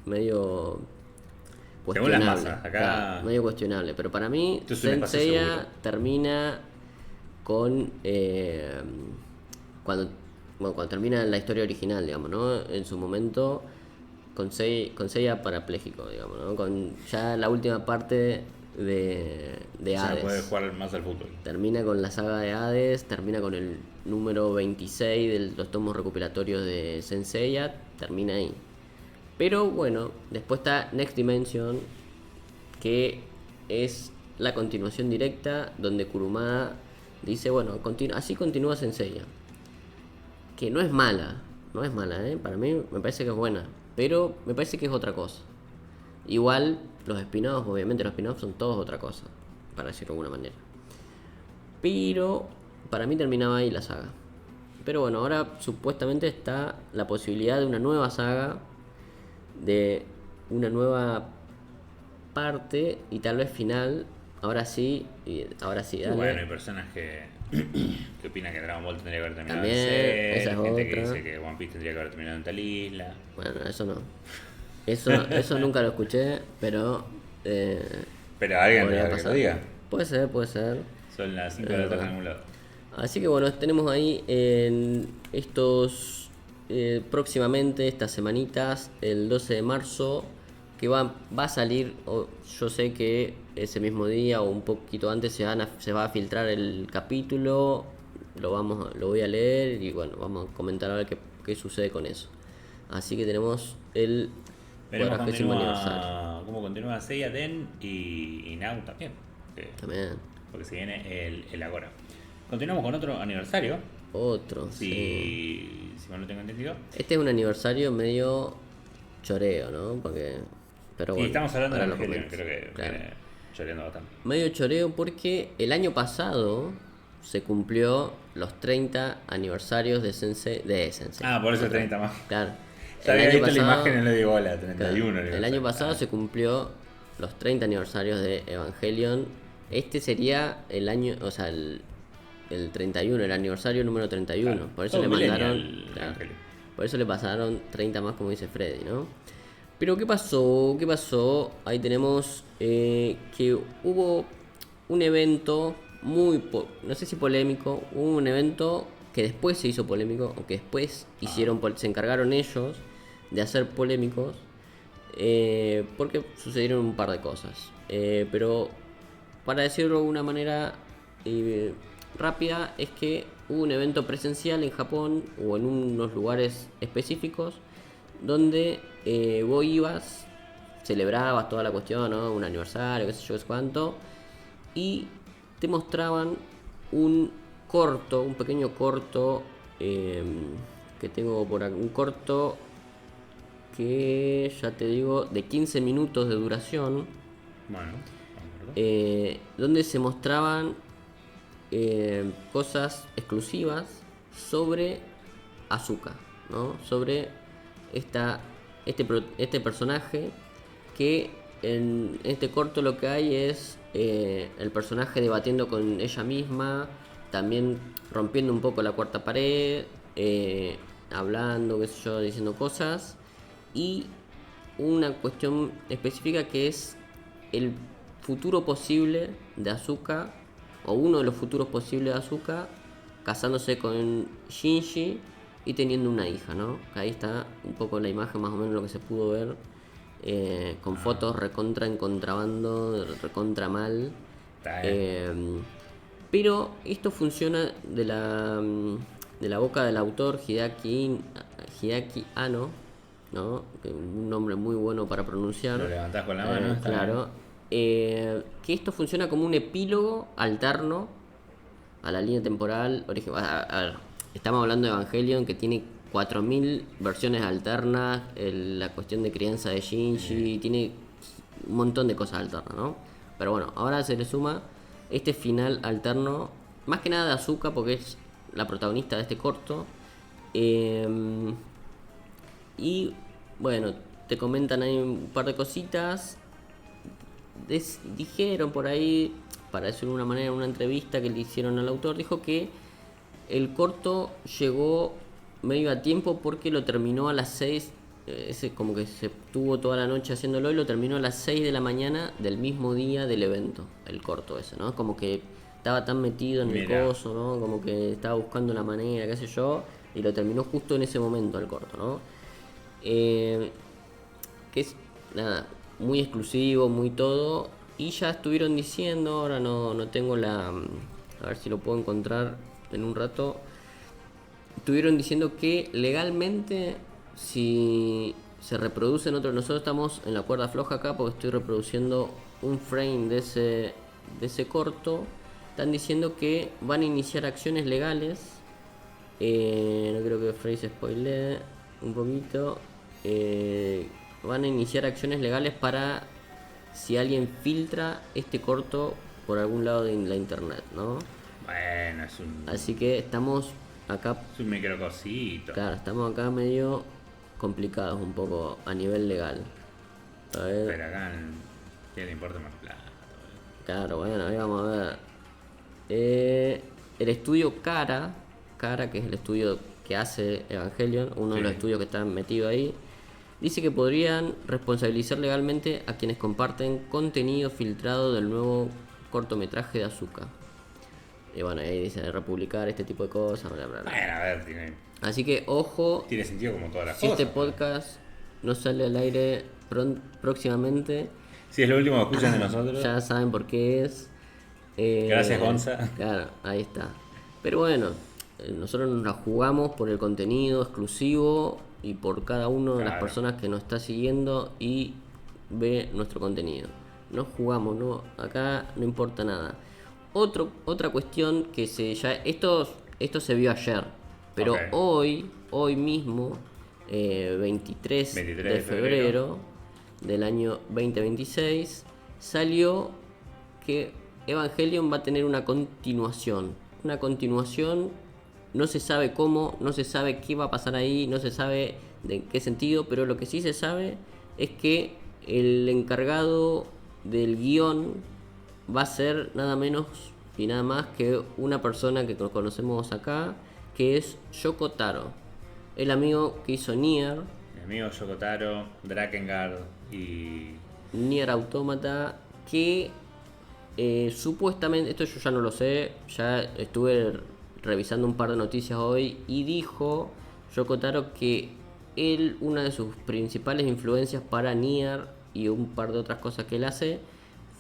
medio según las cuestionable, masas, acá claro, medio cuestionable, pero para mí esto es un Saint espacio Seiya seguro. termina con, cuando termina la historia original, digamos, ¿no? En su momento con Seiya parapléjico, digamos, ¿no? Con ya la última parte de Se Hades. puede jugar más al fútbol. Termina con la saga de Hades, termina con el número 26 de los tomos recopilatorios de Saint Seiya, termina ahí. Pero bueno, después está Next Dimension, que es la continuación directa, donde Kurumada dice, bueno, así continúa Saint Seiya. Que no es mala, para mí me parece que es buena, pero me parece que es otra cosa. Igual los spin-offs, obviamente los spin-offs son todos otra cosa, para decirlo de alguna manera. Pero para mí terminaba ahí la saga. Pero bueno, ahora supuestamente está la posibilidad de una nueva saga, de una nueva parte y tal vez final. Ahora sí, dale. Bueno, hay personas que opinan que Dragon Ball tendría que haber terminado También, en Cell, esa es gente que otra. dice que One Piece tendría que haber terminado en tal isla. Bueno, eso no. Eso nunca lo escuché, pero Pero alguien podría que lo pasar. diga. Puede ser, puede ser. Son las 5 de la tarde en algún lado. Así que bueno, tenemos ahí en estos próximamente, estas semanitas, el 12 de marzo, que va a salir, yo sé que ese mismo día o un poquito antes se va a filtrar el capítulo, lo voy a leer y bueno, vamos a comentar a ver qué sucede con eso. Así que tenemos el Veremos 40º aniversario. cómo continúa Seiya Den y Now también. eh, También. Porque se viene el Agora. Continuamos con otro aniversario. Otro, sí. Si mal no tengo entendido. Este es un aniversario medio choreo, ¿no? Pero Y bueno, estamos hablando de ahora lo Evangelion, comento. creo que Claro. viene choreando bastante. Medio choreo porque el año pasado se cumplió los 30 aniversarios de Sensei. Ah, por eso Otra. 30 más. Claro. Ya El había año visto la pasado, imagen y le digo hola, claro, 31 el año pasado se cumplió los 30 aniversarios de Evangelion. Este sería el año, o sea, el 31, el aniversario número 31. Claro, Por eso todo le millennial, mandaron, claro, Evangelion. por eso le pasaron 30 más, como dice Freddy, ¿no? Pero ¿qué pasó? ¿Qué pasó? Ahí tenemos que hubo un evento no sé si polémico, hubo un evento que después se hizo polémico, o que después se encargaron ellos de hacer polémicos, porque sucedieron un par de cosas. Pero para decirlo de una manera rápida, es que hubo un evento presencial en Japón o en unos lugares específicos donde vos ibas, celebrabas toda la cuestión, ¿no? Un aniversario, qué sé yo, qué sé cuánto, y te mostraban un pequeño corto, que tengo por aquí, un corto que ya te digo, de 15 minutos de duración, Bueno, vamos a ver. donde se mostraban cosas exclusivas sobre Asuka, ¿no? Sobre este personaje, que en este corto lo que hay es el personaje debatiendo con ella misma, también rompiendo un poco la cuarta pared, hablando, qué sé yo, diciendo cosas, y una cuestión específica que es el futuro posible de Asuka, o uno de los futuros posibles de Asuka, casándose con Shinji y teniendo una hija, ¿no? Ahí está un poco la imagen, más o menos lo que se pudo ver, con fotos recontra en contrabando, recontra mal. Está bien. Pero esto funciona de la boca del autor Hideaki Anno, ¿no? Un nombre muy bueno para pronunciar. Lo levantás con la mano. Está Claro. Que esto funciona como un epílogo alterno a la línea temporal original. A ver, estamos hablando de Evangelion, que tiene 4000 versiones alternas, la cuestión de crianza de Shinji, tiene un montón de cosas alternas, ¿no? Pero bueno, ahora se le suma este final alterno, más que nada de Asuka, porque es la protagonista de este corto. Y bueno, te comentan ahí un par de cositas. Dijeron por ahí, para decirlo de una manera, en una entrevista que le hicieron al autor, dijo que el corto llegó medio a tiempo porque lo terminó a las 6. Como que se tuvo toda la noche haciéndolo y lo terminó a las 6 de la mañana del mismo día del evento, el corto ese, ¿no? Como que estaba tan metido en el coso, ¿no? Como que estaba buscando la manera, qué sé yo, y lo terminó justo en ese momento el corto, ¿no? Que es, nada, muy exclusivo, muy todo. Y ya estuvieron diciendo, ahora no tengo a ver si lo puedo encontrar en un rato. Estuvieron diciendo que legalmente, si se reproducen otros, nosotros estamos en la cuerda floja acá porque estoy reproduciendo un frame de ese corto. Están diciendo que van a iniciar acciones legales. No creo que Frey se spoilee un poquito. Van a iniciar acciones legales para si alguien filtra este corto por algún lado de la internet, ¿no? Bueno, Así que estamos acá, es un microcosito. claro, estamos acá medio complicados un poco a nivel legal. A ver, Pero acá, ¿qué le importa más plata? claro, bueno, ahí vamos a ver. El estudio Kara, que es el estudio que hace Evangelion, uno de los estudios que está metido ahí, dice que podrían responsabilizar legalmente a quienes comparten contenido filtrado del nuevo cortometraje de Azuka. Y bueno, ahí dice republicar este tipo de cosas, bla, bla, bla. Bueno, a ver, tiene Así que ojo, sentido como todas las si cosas. este podcast no sale al aire próximamente, Si es lo último que escuchan de nosotros. ya saben por qué es. Gracias, Gonza. Claro, ahí está. Pero bueno, nosotros nos la jugamos por el contenido exclusivo y por cada una de las Claro. personas que nos está siguiendo y ve nuestro contenido. Nos jugamos, no, acá no importa nada. Otra cuestión que esto se vio ayer, pero Ok. hoy mismo, 23 de febrero del año 2026, salió que Evangelion va a tener una continuación. Una continuación, no se sabe cómo, no se sabe qué va a pasar ahí, no se sabe de qué sentido, pero lo que sí se sabe es que el encargado del guión va a ser nada menos y nada más que una persona que conocemos acá, que es Yoko Taro, el amigo que hizo Mi amigo Yokotaro, Drakengard y. Nier Automata, que supuestamente, esto yo ya no lo sé, ya estuve revisando un par de noticias hoy y dijo Yoko Taro que una de sus principales influencias para Nier y un par de otras cosas que él hace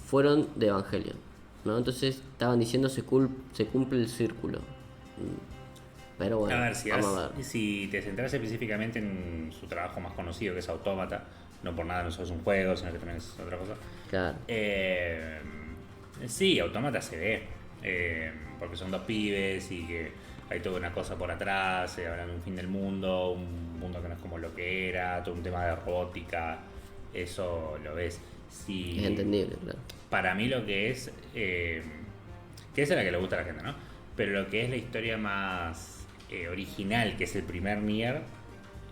fueron de Evangelion, ¿no? Entonces estaban diciendo se cumple el círculo. Pero bueno, A ver, vamos a ver. si te centras específicamente en su trabajo más conocido, que es Autómata, no por nada no solo es un juego, sino que también es otra cosa. Claro. Sí, Autómata se ve, porque son dos pibes y que hay toda una cosa por atrás, hablan de un fin del mundo, un mundo que no es como lo que era, todo un tema de robótica, eso lo ves. Si, Es entendible, claro. para mí lo que es, que esa es la que le gusta a la gente, ¿no? Pero lo que es la historia más original, que es el primer Nier,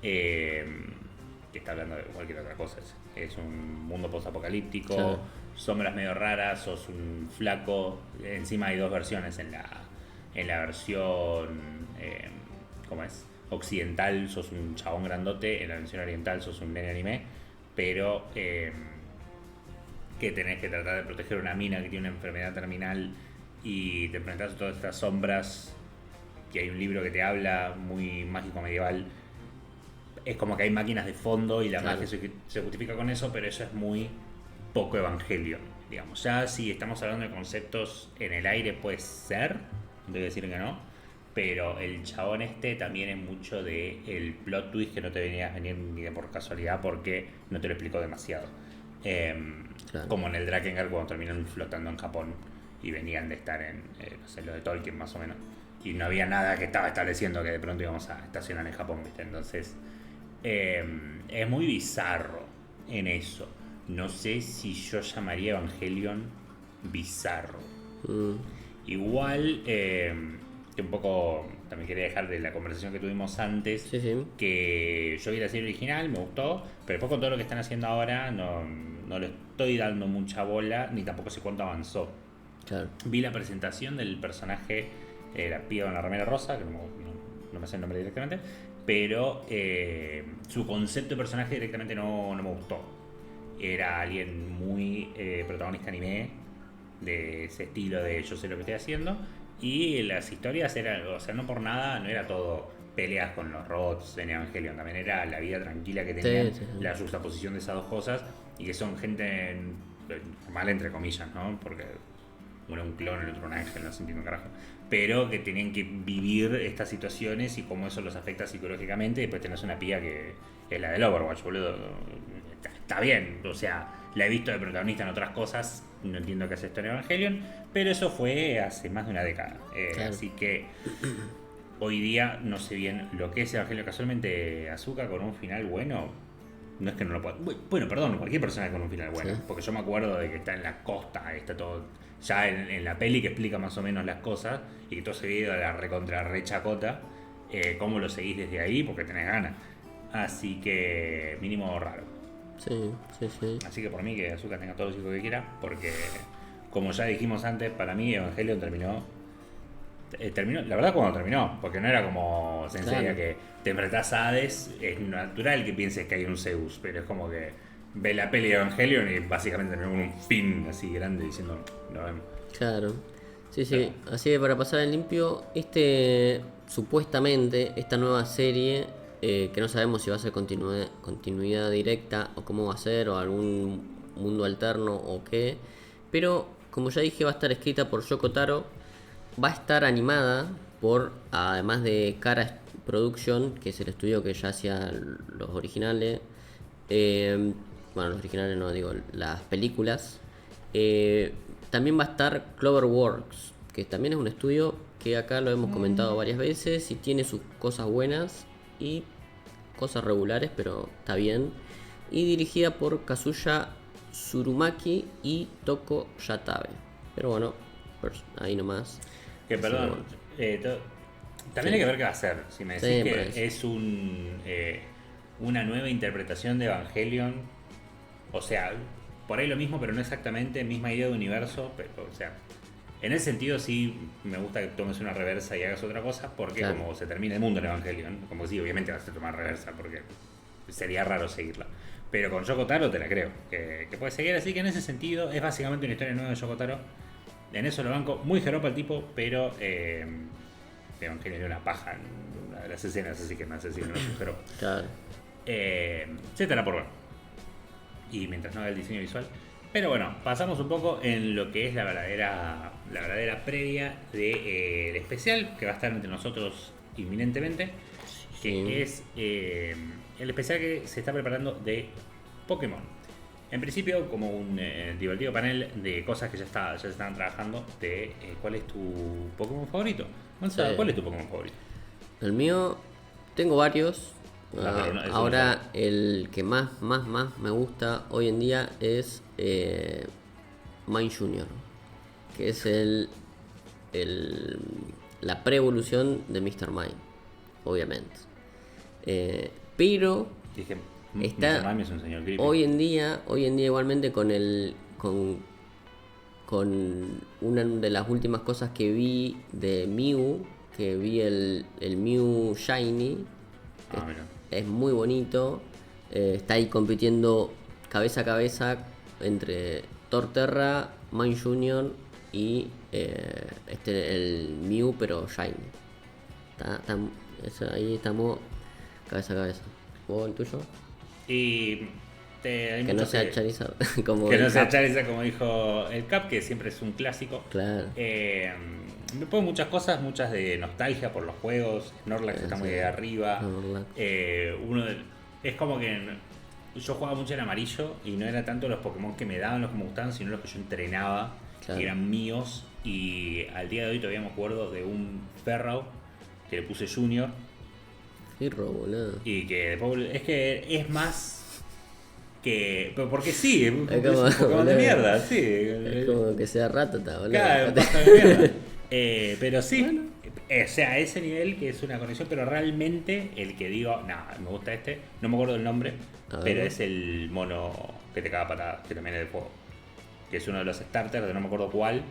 que está hablando de cualquier otra cosa, es un mundo post-apocalíptico, Claro. sombras medio raras, sos un flaco, encima hay dos versiones en la versión, ¿cómo es? Occidental sos un chabón grandote, en la versión oriental sos un nene anime, pero que tenés que tratar de proteger una mina que tiene una enfermedad terminal y te enfrentás a todas estas sombras, que hay un libro que te habla, muy mágico medieval. Es como que hay máquinas de fondo y la Claro. magia se justifica con eso, pero eso es muy poco Evangelion, digamos. Ya si estamos hablando de conceptos en el aire puede ser, no te voy a decir que no, pero el chabón este también es mucho de el plot twist que no te venías a venir ni de por casualidad porque no te lo explicó demasiado. Claro. Como en el Drakengard cuando terminan flotando en Japón y venían de estar en, no sé, lo de Tolkien más o menos. Y no había nada que estaba estableciendo que de pronto íbamos a estacionar en Japón, ¿viste? Entonces, es muy bizarro en eso. No sé si yo llamaría Evangelion bizarro. Igual, que un poco también quería dejar de la conversación que tuvimos antes, Sí, sí. que yo vi la serie original, me gustó, pero después con todo lo que están haciendo ahora no le estoy dando mucha bola, ni tampoco sé cuánto avanzó. Claro. Vi la presentación del personaje, la piba con la remera rosa, que no me sé el nombre directamente, pero su concepto de personaje directamente no me gustó. Era alguien muy protagonista anime, de ese estilo de yo sé lo que estoy haciendo, y las historias eran, o sea, no por nada, no era todo peleas con los robots en Evangelion, también era la vida tranquila que tenían, Sí. la juxtaposición de esas dos cosas, y que son gente normal entre comillas, ¿no? Porque uno es un clon, el otro un ángel, no se entiende un carajo. Pero que tenían que vivir estas situaciones y cómo eso los afecta psicológicamente. Y después tenés una pía que es la del Overwatch, boludo. Está bien, o sea, la he visto de protagonista en otras cosas. No entiendo qué hace esto en Evangelion. Pero eso fue hace más de una década. Claro. Así que hoy día no sé bien lo que es Evangelion. Casualmente, Azuka con un final bueno. No es que no lo pueda. Bueno, perdón, cualquier persona con un final bueno. Sí. Porque yo me acuerdo de que está en la costa, está todo. Ya en la peli que explica más o menos las cosas y que todo se ve a la recontra rechacota. ¿Cómo lo seguís desde ahí? Porque tenés ganas. Así que, mínimo raro. Sí. Así que por mí que Azuka tenga todos los hijos que quiera. Porque, como ya dijimos antes, para mí Evangelion terminó terminó, la verdad cuando terminó, porque no era como Sensei Claro. que te enfrentás a Hades, es natural que pienses que hay un Zeus, pero es como que ve la peli de Evangelion y básicamente terminó con un fin así grande diciendo, nos vemos. Claro. Sí, sí. Claro. Así que para pasar en limpio, supuestamente, esta nueva serie, que no sabemos si va a ser continuidad directa o cómo va a ser, o algún mundo alterno o qué, pero como ya dije, va a estar escrita por Yoko Taro, va a estar animada por, además de Kara Production, que es el estudio que ya hacía los originales, eh, bueno, los originales no digo, las películas. Eh, También va a estar Cloverworks, que también es un estudio que acá lo hemos comentado varias veces y tiene sus cosas buenas y cosas regulares, pero está bien. Y dirigida por Kazuya Tsurumaki y Toko Yatabe. Pero bueno, ahí nomás. Que Así que perdón, bueno. también Sí. hay que ver qué va a hacer. Si me decís Sí, por que eso. es una nueva interpretación de Evangelion, o sea, por ahí lo mismo, pero no exactamente, misma idea de universo, pero, o sea, en ese sentido sí me gusta que tomes una reversa y hagas otra cosa, porque Claro. como se termina el mundo en Evangelion, como que sí, obviamente vas a tomar reversa, porque sería raro seguirla. Pero con Yoko Taro te la creo, que puede seguir, así que en ese sentido es básicamente una historia nueva de Yoko Taro. En eso lo banco, muy jeropa el tipo, pero Evangelion es una paja en una de las escenas, así que más así no es un jeropa. Claro. Se estará por ver. Y mientras no haga el diseño visual. Pero bueno, pasamos un poco en lo que es la verdadera previa del especial que va a estar entre nosotros inminentemente. Que Sí. es el especial que se está preparando de Pokémon. En principio, como un divertido panel de cosas que ya se están trabajando, de cuál es tu Pokémon favorito. Gonza, Sí. ¿cuál es tu Pokémon favorito? El mío, tengo varios. Pero no, es uno Ahora solo. el que más me gusta hoy en día es Mine Junior, que es el la pre-evolución de Mr. Mime, obviamente. Pero Dije, está Mr. Mime es un señor creepy. hoy en día igualmente con una de las últimas cosas que vi de Mew, que vi el Mew Shiny, Ah, mira. es muy bonito. Está ahí compitiendo cabeza a cabeza entre Torterra, Mine Junior y el Mew, pero Shiny. Ahí estamos cabeza a cabeza. ¿Vos el tuyo? Y hay Que no muchos sea Charizard, como que el no sea Cap. Charizard, como dijo el Cap, que siempre es un clásico. Claro. Me pongo muchas cosas, muchas de nostalgia por los juegos. Snorlax está muy Sí. de arriba. Snorlax. Es como que yo jugaba mucho en amarillo y no era tanto los Pokémon que me daban los que me gustaban, sino los que yo entrenaba, Claro. que eran míos. Y al día de hoy todavía me acuerdo de un Ferrao que le puse Junior. Firro, boludo. Y que después es que es más que. Pero porque sí, es un Es como, Pokémon de boludo, mierda, sí. es como que sea Ratata, boludo. Claro, pasa de mierda. Pero sí, o sea, a ese nivel que es una conexión, pero realmente el que digo, no, me gusta este, no me acuerdo el nombre, A ver. pero es el mono que te caga patadas, que también es de fuego. Que es uno de los starters de no me acuerdo cuál,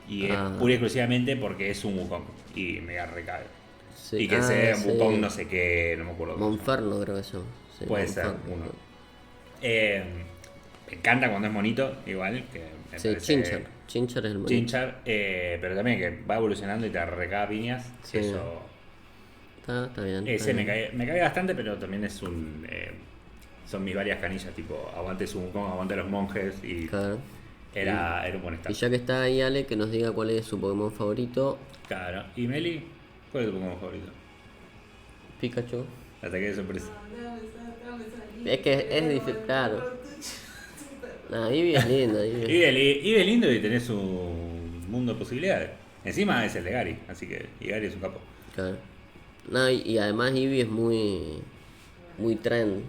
y es pura y exclusivamente porque es un Wukong, y me recabe. Sí. Y que sea sí. Wukong no sé qué, no me acuerdo. cómo se llama. Monferno creo que eso. Sí, Puede ser Monferno. uno. Me encanta cuando es monito, igual, que me Sí, parece Chinchar. Chinchar es el bonito. Chinchar, pero también que va evolucionando y te recaga piñas. Sí. Eso. Está bien. Ese está me bien. cae bastante, pero también es un. Son mis varias canillas, tipo, aguante su Wukong, aguante los monjes, y Claro. era un buen Y estado. ya que está ahí Ale, que nos diga cuál es su Pokémon favorito. Claro. ¿Y Meli? ¿Cuál es tu Pokémon favorito? Pikachu. Ataque de sorpresa. Es que es difícil, claro. No, Eevee es lindo, Eevee. Y de lindo y tenés un mundo de posibilidades. Encima es el de Gary, así que. Y Gary es un capo. Claro. No, y además Eevee es muy trend.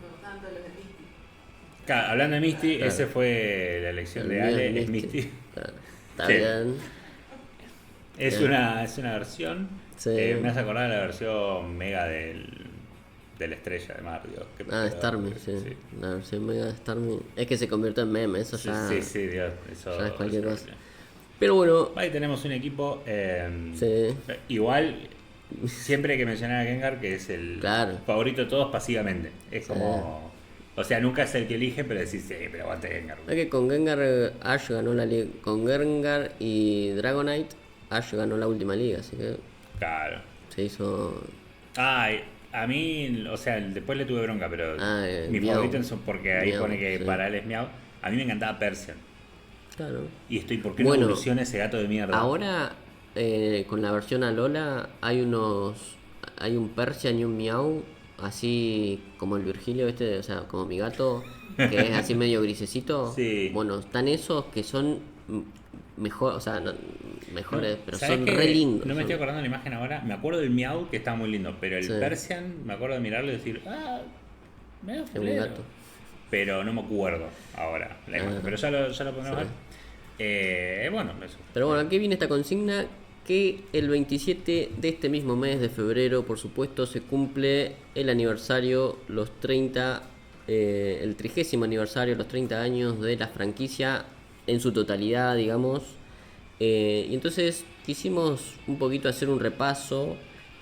Claro, hablando de Misty, Claro. ese fue la elección El de mío Ale, es Misty. Claro. Está Sí. bien. Es Bien. es una versión. Sí. Me hace acordar de la versión mega de la estrella de mar, Dios. qué Ah, pedo, Starmie, sí. La versión mega de Starmie. Es que se convirtió en meme, eso Sí, ya. sí, sí, Dios. Eso ya es cualquier eso cosa. Pero bueno, Ahí tenemos un equipo. sí, Igual, siempre hay que mencionar a Gengar, que es el claro. favorito de todos pasivamente. Es Sí. como. O sea, nunca es el que elige, pero decís, sí, pero aguante Gengar. Es que con Gengar Ash ganó la liga. Con Gengar y Dragonite, Ash ganó la última liga, así que Claro. se hizo. Ay, a mí, o sea, después le tuve bronca, pero mis Meow. favoritos son porque ahí Meow, pone que sí. para él es Meow. A mí me encantaba Persian. Claro. Y estoy, ¿por qué no Bueno, evoluciona ese gato de mierda? ahora con la versión Alola hay unos. Hay un Persian y un Meow, así como el Virgilio, o sea, como mi gato, que es así medio grisecito. Sí. Bueno, están esos que son mejor, o sea, mejores, pero ¿Sabés son qué? re lindos. No me son- estoy acordando de la imagen ahora. Me acuerdo del Meow que estaba muy lindo, pero el Sí. Persian me acuerdo de mirarlo y decir, medio Es un fulero. gato. Pero no me acuerdo ahora la imagen. Ah. Pero ya lo podemos Sí. ver. Bueno, eso. Pero bueno, aquí viene esta consigna que el 27 de este mismo mes de febrero, por supuesto, se cumple el aniversario, el 30º aniversario, los 30 años de la franquicia en su totalidad, digamos. Y entonces quisimos un poquito hacer un repaso.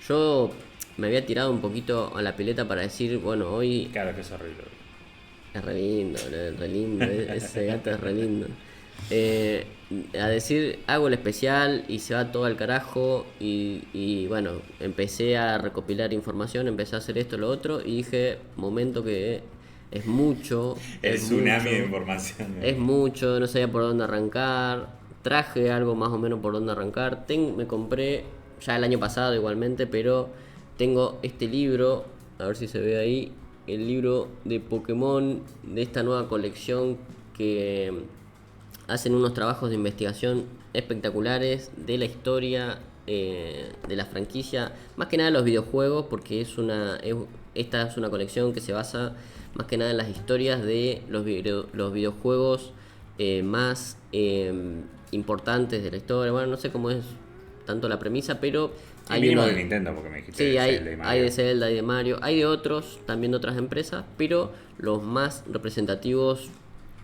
Yo me había tirado un poquito a la pileta para decir, bueno, hoy Claro que es horrible. es re lindo, boludo, es re lindo, ese gato es re lindo. Eh, a decir, hago el especial y se va todo al carajo y bueno, empecé a recopilar información, empecé a hacer esto, lo otro y dije, momento que es mucho. El es tsunami de mucho, información. es mucho, no sabía por dónde arrancar, traje algo más o menos por dónde arrancar. Me compré ya el año pasado igualmente, pero tengo este libro, a ver si se ve ahí, el libro de Pokémon de esta nueva colección que hacen unos trabajos de investigación espectaculares de la historia de la franquicia, más que nada los videojuegos, porque esta es una colección que se basa más que nada en las historias de los videojuegos más importantes de la historia. Bueno, no sé cómo es tanto la premisa, pero Hay hay mínimo uno de Nintendo, porque me dijiste Sí, de hay, Zelda y Mario. hay de Zelda y de Mario, hay de otros, también de otras empresas, pero los más representativos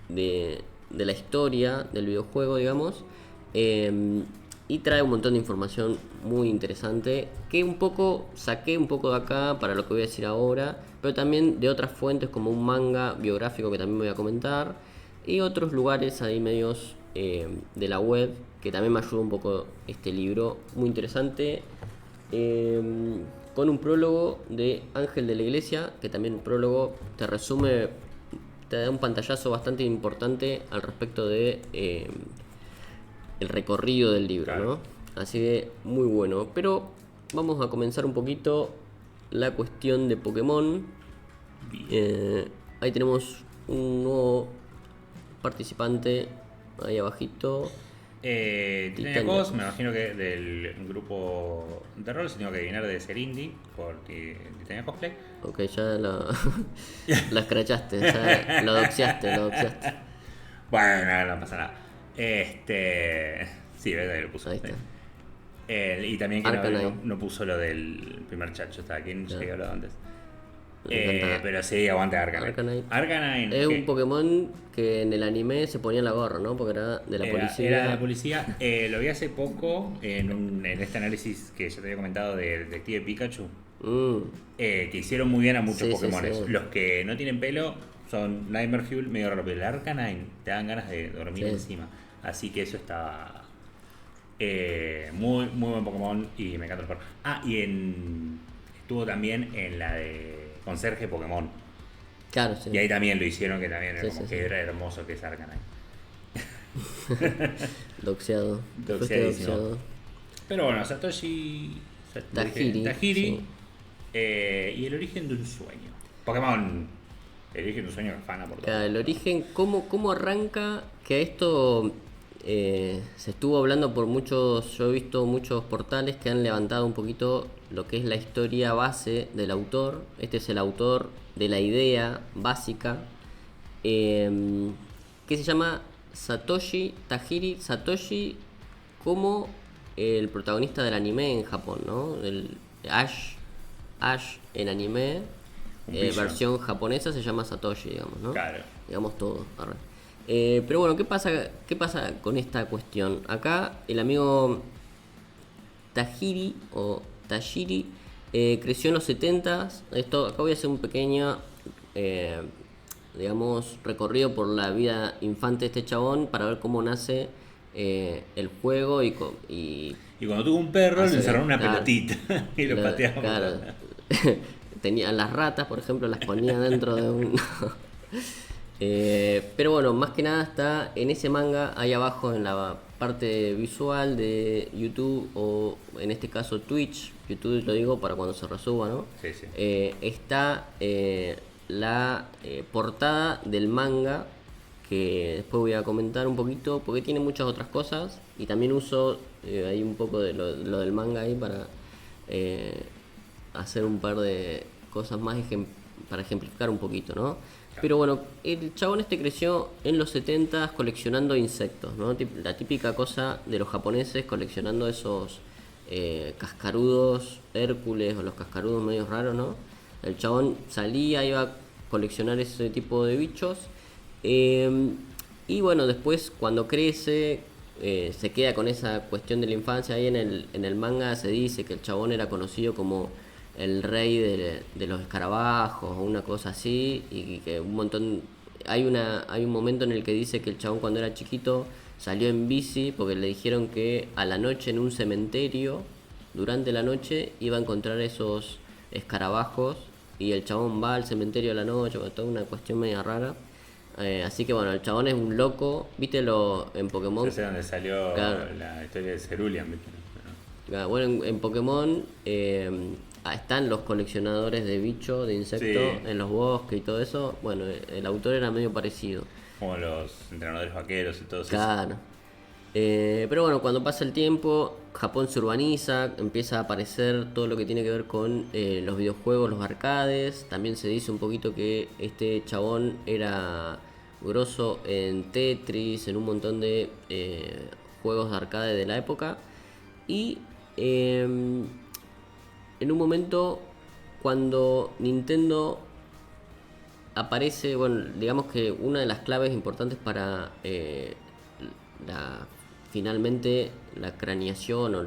de la historia del videojuego, digamos, y trae un montón de información muy interesante que saqué un poco de acá para lo que voy a decir ahora, pero también de otras fuentes como un manga biográfico que también voy a comentar y otros lugares ahí medios de la web que también me ayudó un poco este libro, muy interesante. Con un prólogo de Ángel de la Iglesia, que también el prólogo te resume, te da un pantallazo bastante importante al respecto de el recorrido del libro, Claro. ¿no? Así que muy bueno. Pero vamos a comenzar un poquito la cuestión de Pokémon. Ahí tenemos un nuevo participante ahí abajito. Titaniacos, me imagino que del grupo de rol se tengo que adivinar de ser indie por Titania Cosplay. Ok, ya la escrachaste, ya lo doxiaste. Bueno, no pasa nada. Sí, ves, ahí lo puso. Ahí está. Y también que Arcanine. no puso lo del primer chat, yo estaba aquí, no sé qué hablado antes. Me encanta. Pero sí, aguante Arcanine. Arcanine. Arcanine, Es que un Pokémon que en el anime se ponía la gorra, ¿no? Porque era de la policía. Era de la policía. Lo vi hace poco en este análisis que ya te había comentado de Detective Pikachu. Que hicieron muy bien a muchos Sí, sí, Pokémones. sí. Los que no tienen pelo son Nightmare Fuel, medio raro, pero el Arcanine te dan ganas de dormir Sí. encima. Así que eso está muy, muy buen Pokémon y me encanta el perro. Estuvo también en la de Conserje Pokémon. Claro, sí. Y ahí también lo hicieron, que también Sí, era como sí, que sí. era hermoso que es Arcanine. Doxeado. Fuiste Doxeadísimo. doxeado. Pero bueno, Satoshi Tajiri, Tajiri sí. y el origen de un sueño. Pokémon, el origen de un sueño que afana por todo. Claro, el origen, ¿cómo arranca? Que esto se estuvo hablando por muchos, yo he visto muchos portales que han levantado un poquito lo que es la historia base del autor. Este es el autor de la idea básica, que se llama Satoshi Tajiri. Satoshi como el protagonista del anime en Japón, ¿no? El Ash en anime, Un pillo. versión japonesa se llama Satoshi, digamos, ¿no? Claro. Digamos todo. Arre. Pero bueno, qué pasa con esta cuestión? Acá el amigo Tajiri o Tajiri creció en los 70s. Acá voy a hacer un pequeño, eh, digamos, recorrido por la vida infante de este chabón para ver cómo nace el juego y Y cuando tuvo un perro, le hace, encerraron una claro, pelotita y lo pateaba por claro. todos lados. Tenía las ratas, por ejemplo, las ponía dentro de un... pero bueno, más que nada está en ese manga, ahí abajo en la parte visual de YouTube o en este caso Twitch, YouTube lo digo para cuando se resuba, ¿no? Sí, sí. Está la portada del manga que después voy a comentar un poquito porque tiene muchas otras cosas y también uso ahí un poco de lo del manga ahí para eh, hacer un par de cosas más para ejemplificar un poquito, ¿no? Pero bueno, el chabón este creció en los 70 coleccionando insectos, ¿no? La típica cosa de los japoneses coleccionando esos cascarudos Hércules o los cascarudos medio raros, ¿no? El chabón salía, iba a coleccionar ese tipo de bichos. eh, y bueno, después cuando crece, se queda con esa cuestión de la infancia. Ahí en el manga se dice que el chabón era conocido como el rey de los escarabajos o una cosa así, y que un montón... hay un momento en el que dice que el chabón cuando era chiquito salió en bici porque le dijeron que a la noche en un cementerio, durante la noche, iba a encontrar esos escarabajos y el chabón va al cementerio a la noche, toda una cuestión media rara. Así que bueno, el chabón es un loco, viste en Pokémon. Ese es donde salió Claro, la historia de Cerulean, ¿viste? bueno, en Pokémon están los coleccionadores de bichos, de insectos, Sí, en los bosques y todo eso. Bueno, el autor era medio parecido. como los entrenadores vaqueros y todo eso. Claro. Pero bueno, cuando pasa el tiempo, Japón se urbaniza, empieza a aparecer todo lo que tiene que ver con los videojuegos, los arcades. También se dice un poquito que este chabón era grosso en Tetris, en un montón de juegos de arcade de la época. Y en un momento, cuando Nintendo aparece, bueno, digamos que una de las claves importantes para la, finalmente la craneación o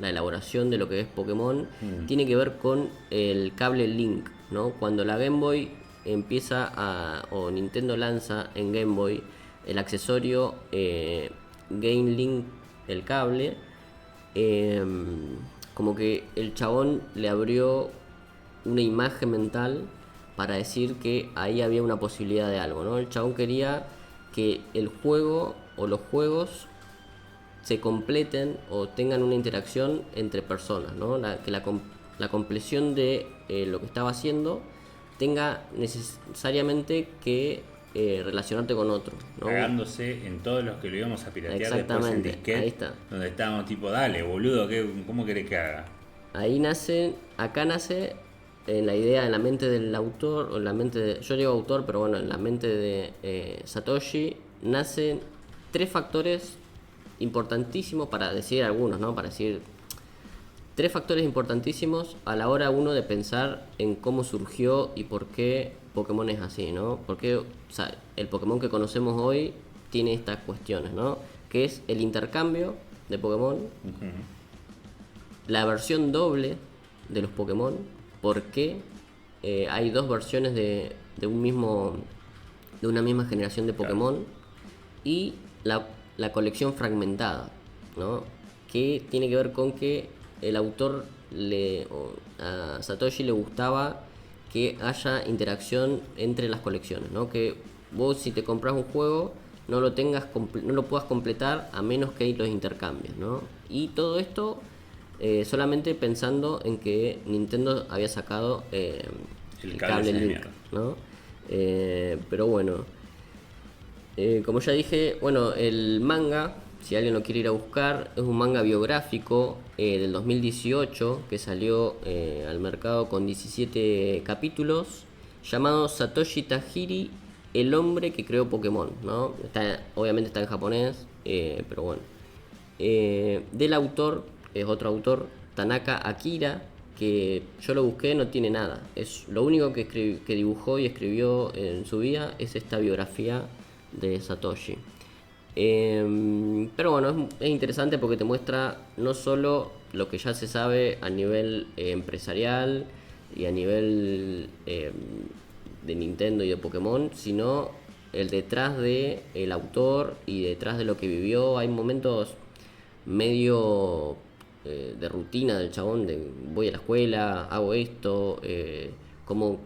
la elaboración de lo que es Pokémon tiene que ver con el cable Link, ¿no? Cuando la Game Boy o Nintendo lanza en Game Boy el accesorio Game Link, el cable, eh, como que el chabón le abrió una imagen mental para decir que ahí había una posibilidad de algo, ¿no? El chabón quería que el juego o los juegos se completen o tengan una interacción entre personas, ¿no? Que la compleción de lo que estaba haciendo tenga necesariamente que relacionarte con otro, ¿no? Cagándose en todos los que lo íbamos a piratear después en Exactamente, disquete, ahí está. donde estábamos tipo, dale, boludo, ¿cómo querés que haga? Acá nace en la idea, en la mente del autor, o en la mente yo digo autor, pero bueno, en la mente de Satoshi, nacen tres factores importantísimos, para decir algunos, ¿no? Para decir tres factores importantísimos a la hora uno de pensar en cómo surgió y por qué Pokémon es así, ¿no? Porque, o sea, el Pokémon que conocemos hoy tiene estas cuestiones, ¿no? Que es el intercambio de Pokémon, la versión doble de los Pokémon, porque hay dos versiones de una misma generación de Pokémon, y la colección fragmentada, ¿no? Que tiene que ver con que el autor a Satoshi le gustaba que haya interacción entre las colecciones, ¿no? Que vos, si te compras un juego, no lo puedas completar a menos que los intercambies, ¿no? Y todo esto solamente pensando en que Nintendo había sacado El el cable cable ese de Link, mierda. ¿no? Pero bueno, como ya dije, bueno, el manga, si alguien lo quiere ir a buscar, es un manga biográfico del 2018 que salió al mercado con 17 capítulos, llamado Satoshi Tajiri, el hombre que creó Pokémon, ¿no? Obviamente está en japonés, pero bueno. Del autor, es otro autor, Tanaka Akira, que yo lo busqué, no tiene nada. Es lo único que dibujó y escribió en su vida es esta biografía de Satoshi. Pero bueno, es interesante porque te muestra no solo lo que ya se sabe a nivel empresarial y a nivel de Nintendo y de Pokémon, sino el detrás de el autor y detrás de lo que vivió. Hay momentos medio de rutina del chabón, de voy a la escuela, hago esto, cómo,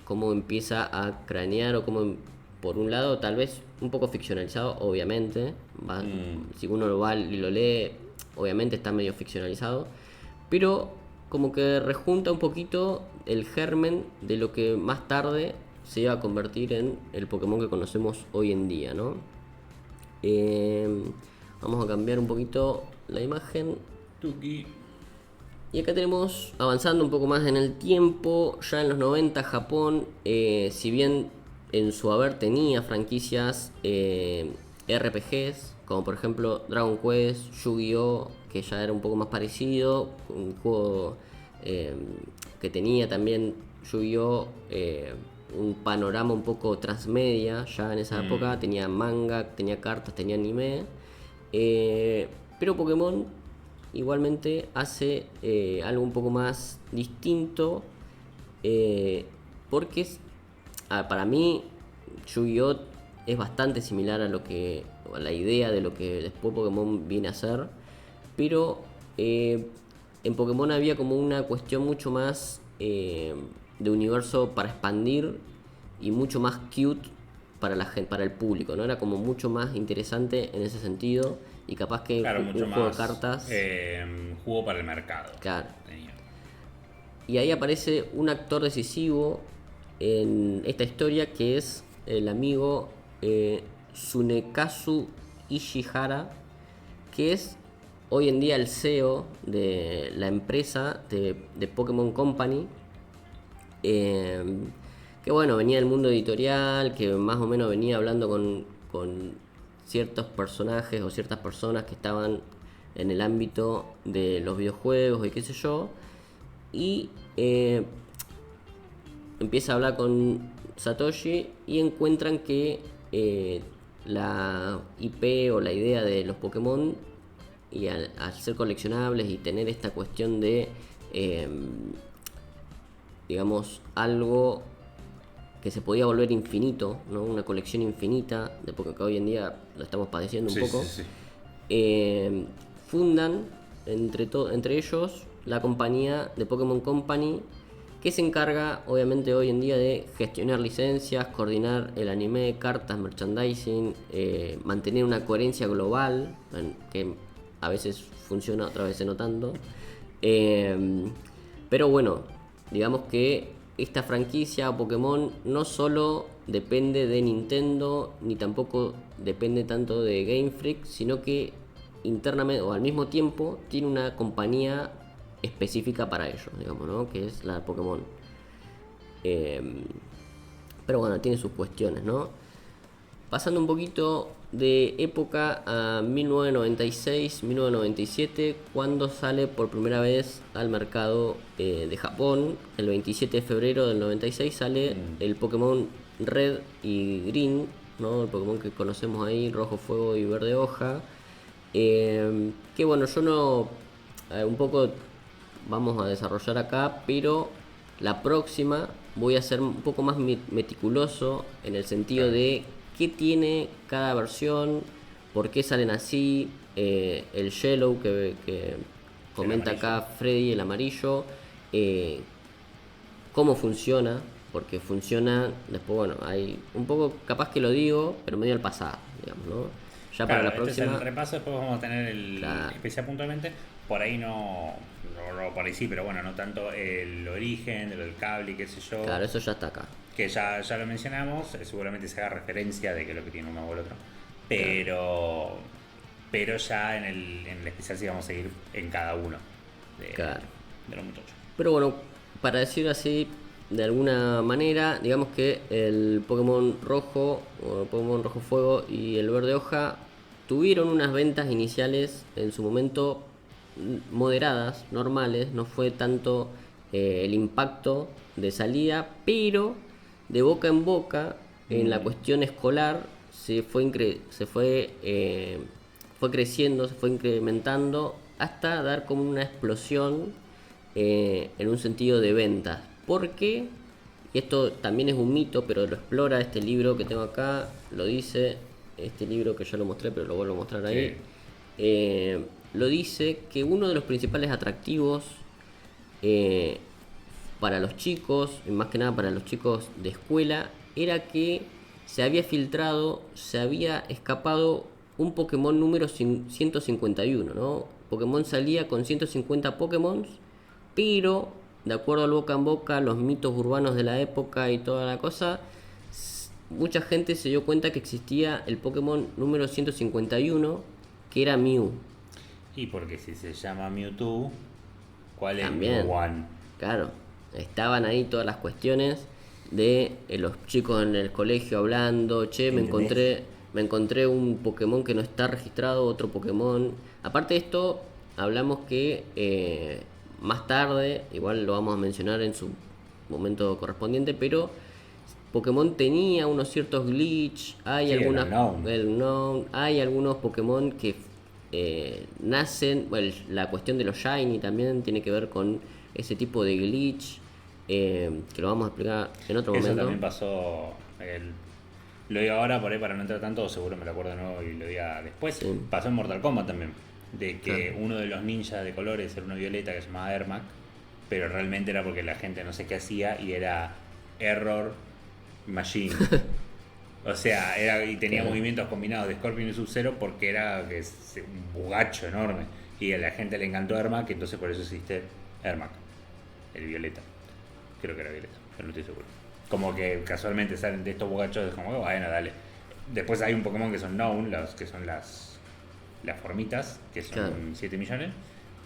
cómo empieza a cranear o cómo, por un lado, tal vez un poco ficcionalizado, obviamente, si uno lo va y lo lee, obviamente está medio ficcionalizado, pero como que rejunta un poquito el germen de lo que más tarde se iba a convertir en el Pokémon que conocemos hoy en día, ¿no? Vamos a cambiar un poquito la imagen. Tuki. Y acá tenemos, avanzando un poco más en el tiempo, ya en los 90 Japón, si bien en su haber tenía franquicias RPGs, como por ejemplo Dragon Quest, Yu-Gi-Oh!, que ya era un poco más parecido, un juego que tenía también Yu-Gi-Oh!, un panorama un poco transmedia ya en esa época, tenía manga, tenía cartas, tenía anime, pero Pokémon igualmente hace algo un poco más distinto, porque para mí Yu-Gi-Oh! Es bastante similar a la idea de lo que después Pokémon viene a ser, pero en Pokémon había como una cuestión mucho más de universo para expandir y mucho más cute para la gente, para el público, ¿no? Era como mucho más interesante en ese sentido, y capaz que Claro, un mucho juego de más cartas. jugo para el mercado. Claro. Tenía. Y ahí aparece un actor decisivo en esta historia, que es el amigo Tsunekazu Ishihara, que es hoy en día el CEO de la empresa de Pokémon Company, que bueno, venía del mundo editorial, que más o menos venía hablando con ciertos personajes o ciertas personas que estaban en el ámbito de los videojuegos y qué sé yo, y empieza a hablar con Satoshi y encuentran que la IP o la idea de los Pokémon, y al ser coleccionables y tener esta cuestión de digamos algo que se podía volver infinito, ¿no? Una colección infinita, de porque hoy en día lo estamos padeciendo un poco. Fundan entre ellos la compañía de Pokémon Company, que se encarga obviamente hoy en día de gestionar licencias, coordinar el anime, cartas, merchandising, mantener una coherencia global, que a veces funciona, otras veces no tanto. Pero bueno, digamos que esta franquicia Pokémon no solo depende de Nintendo, ni tampoco depende tanto de Game Freak, sino que internamente o al mismo tiempo tiene una compañía específica para ellos, digamos, ¿no? Que es la Pokémon. Pero bueno, tiene sus cuestiones, ¿no? Pasando un poquito de época a 1996-1997, cuando sale por primera vez al mercado de Japón. El 27 de febrero del 96 sale el Pokémon Red y Green, ¿no? El Pokémon que conocemos ahí, Rojo Fuego y Verde Hoja. Que bueno, yo no... un poco vamos a desarrollar acá, pero la próxima voy a ser un poco más meticuloso en el sentido de qué tiene cada versión, por qué salen así, el yellow que comenta acá Freddy, el amarillo, cómo funciona, porque funciona, después bueno, hay un poco, capaz que lo digo, pero medio al pasado, digamos, ¿no? Ya para la próxima... Es el repaso, después vamos a tener el especial puntualmente. Por ahí no, por ahí sí, pero bueno, no tanto el origen, el cable y qué sé yo. Claro, eso ya está acá. Que ya lo mencionamos, seguramente se haga referencia de que lo que tiene uno o el otro. Pero ya en el especial sí vamos a seguir en cada uno de los muchachos. Pero bueno, para decir así, de alguna manera, digamos que el Pokémon Rojo, o el Pokémon Rojo Fuego y el Verde Hoja tuvieron unas ventas iniciales en su momento moderadas, normales, no fue tanto el impacto de salida, pero de boca en boca, en la cuestión escolar, fue creciendo, se fue incrementando hasta dar como una explosión en un sentido de ventas. Porque, y esto también es un mito, pero lo explora este libro que tengo acá, lo dice, este libro que ya lo mostré, pero lo vuelvo a mostrar ahí. Lo dice que uno de los principales atractivos para los chicos, y más que nada para los chicos de escuela, era que se había escapado un Pokémon número 151, ¿no? Pokémon salía con 150 Pokémon, pero de acuerdo al boca en boca, los mitos urbanos de la época y toda la cosa, mucha gente se dio cuenta que existía el Pokémon número 151, que era Mew. Y porque si se llama Mewtwo, ¿cuál es También, Mew One? claro, estaban ahí todas las cuestiones de los chicos en el colegio hablando, che, me encontré un Pokémon que no está registrado, otro Pokémon. Aparte de esto, hablamos que más tarde, igual lo vamos a mencionar en su momento correspondiente, pero Pokémon tenía unos ciertos glitch, Sí, el unknown. hay algunos Pokémon que nacen, bueno, la cuestión de los Shiny también tiene que ver con ese tipo de glitch, que lo vamos a explicar en otro Eso momento. también pasó. Lo digo ahora por ahí para no entrar tanto, seguro me lo acuerdo de nuevo y lo diga después. Sí. Pasó en Mortal Kombat también. De que uno de los ninjas de colores era uno violeta que se llamaba Ermac, pero realmente era porque la gente no sé qué hacía y era Error Machine. O sea, y tenía movimientos combinados de Scorpion y Sub-Zero porque era un bugacho enorme. Y a la gente le encantó Ermac, entonces por eso existe Ermac, el violeta. Creo que era violeta, pero no estoy seguro. Como que casualmente salen de estos bugachos, es como, bueno, dale. Después hay un Pokémon que son Known, que son las formitas, que son 7 millones.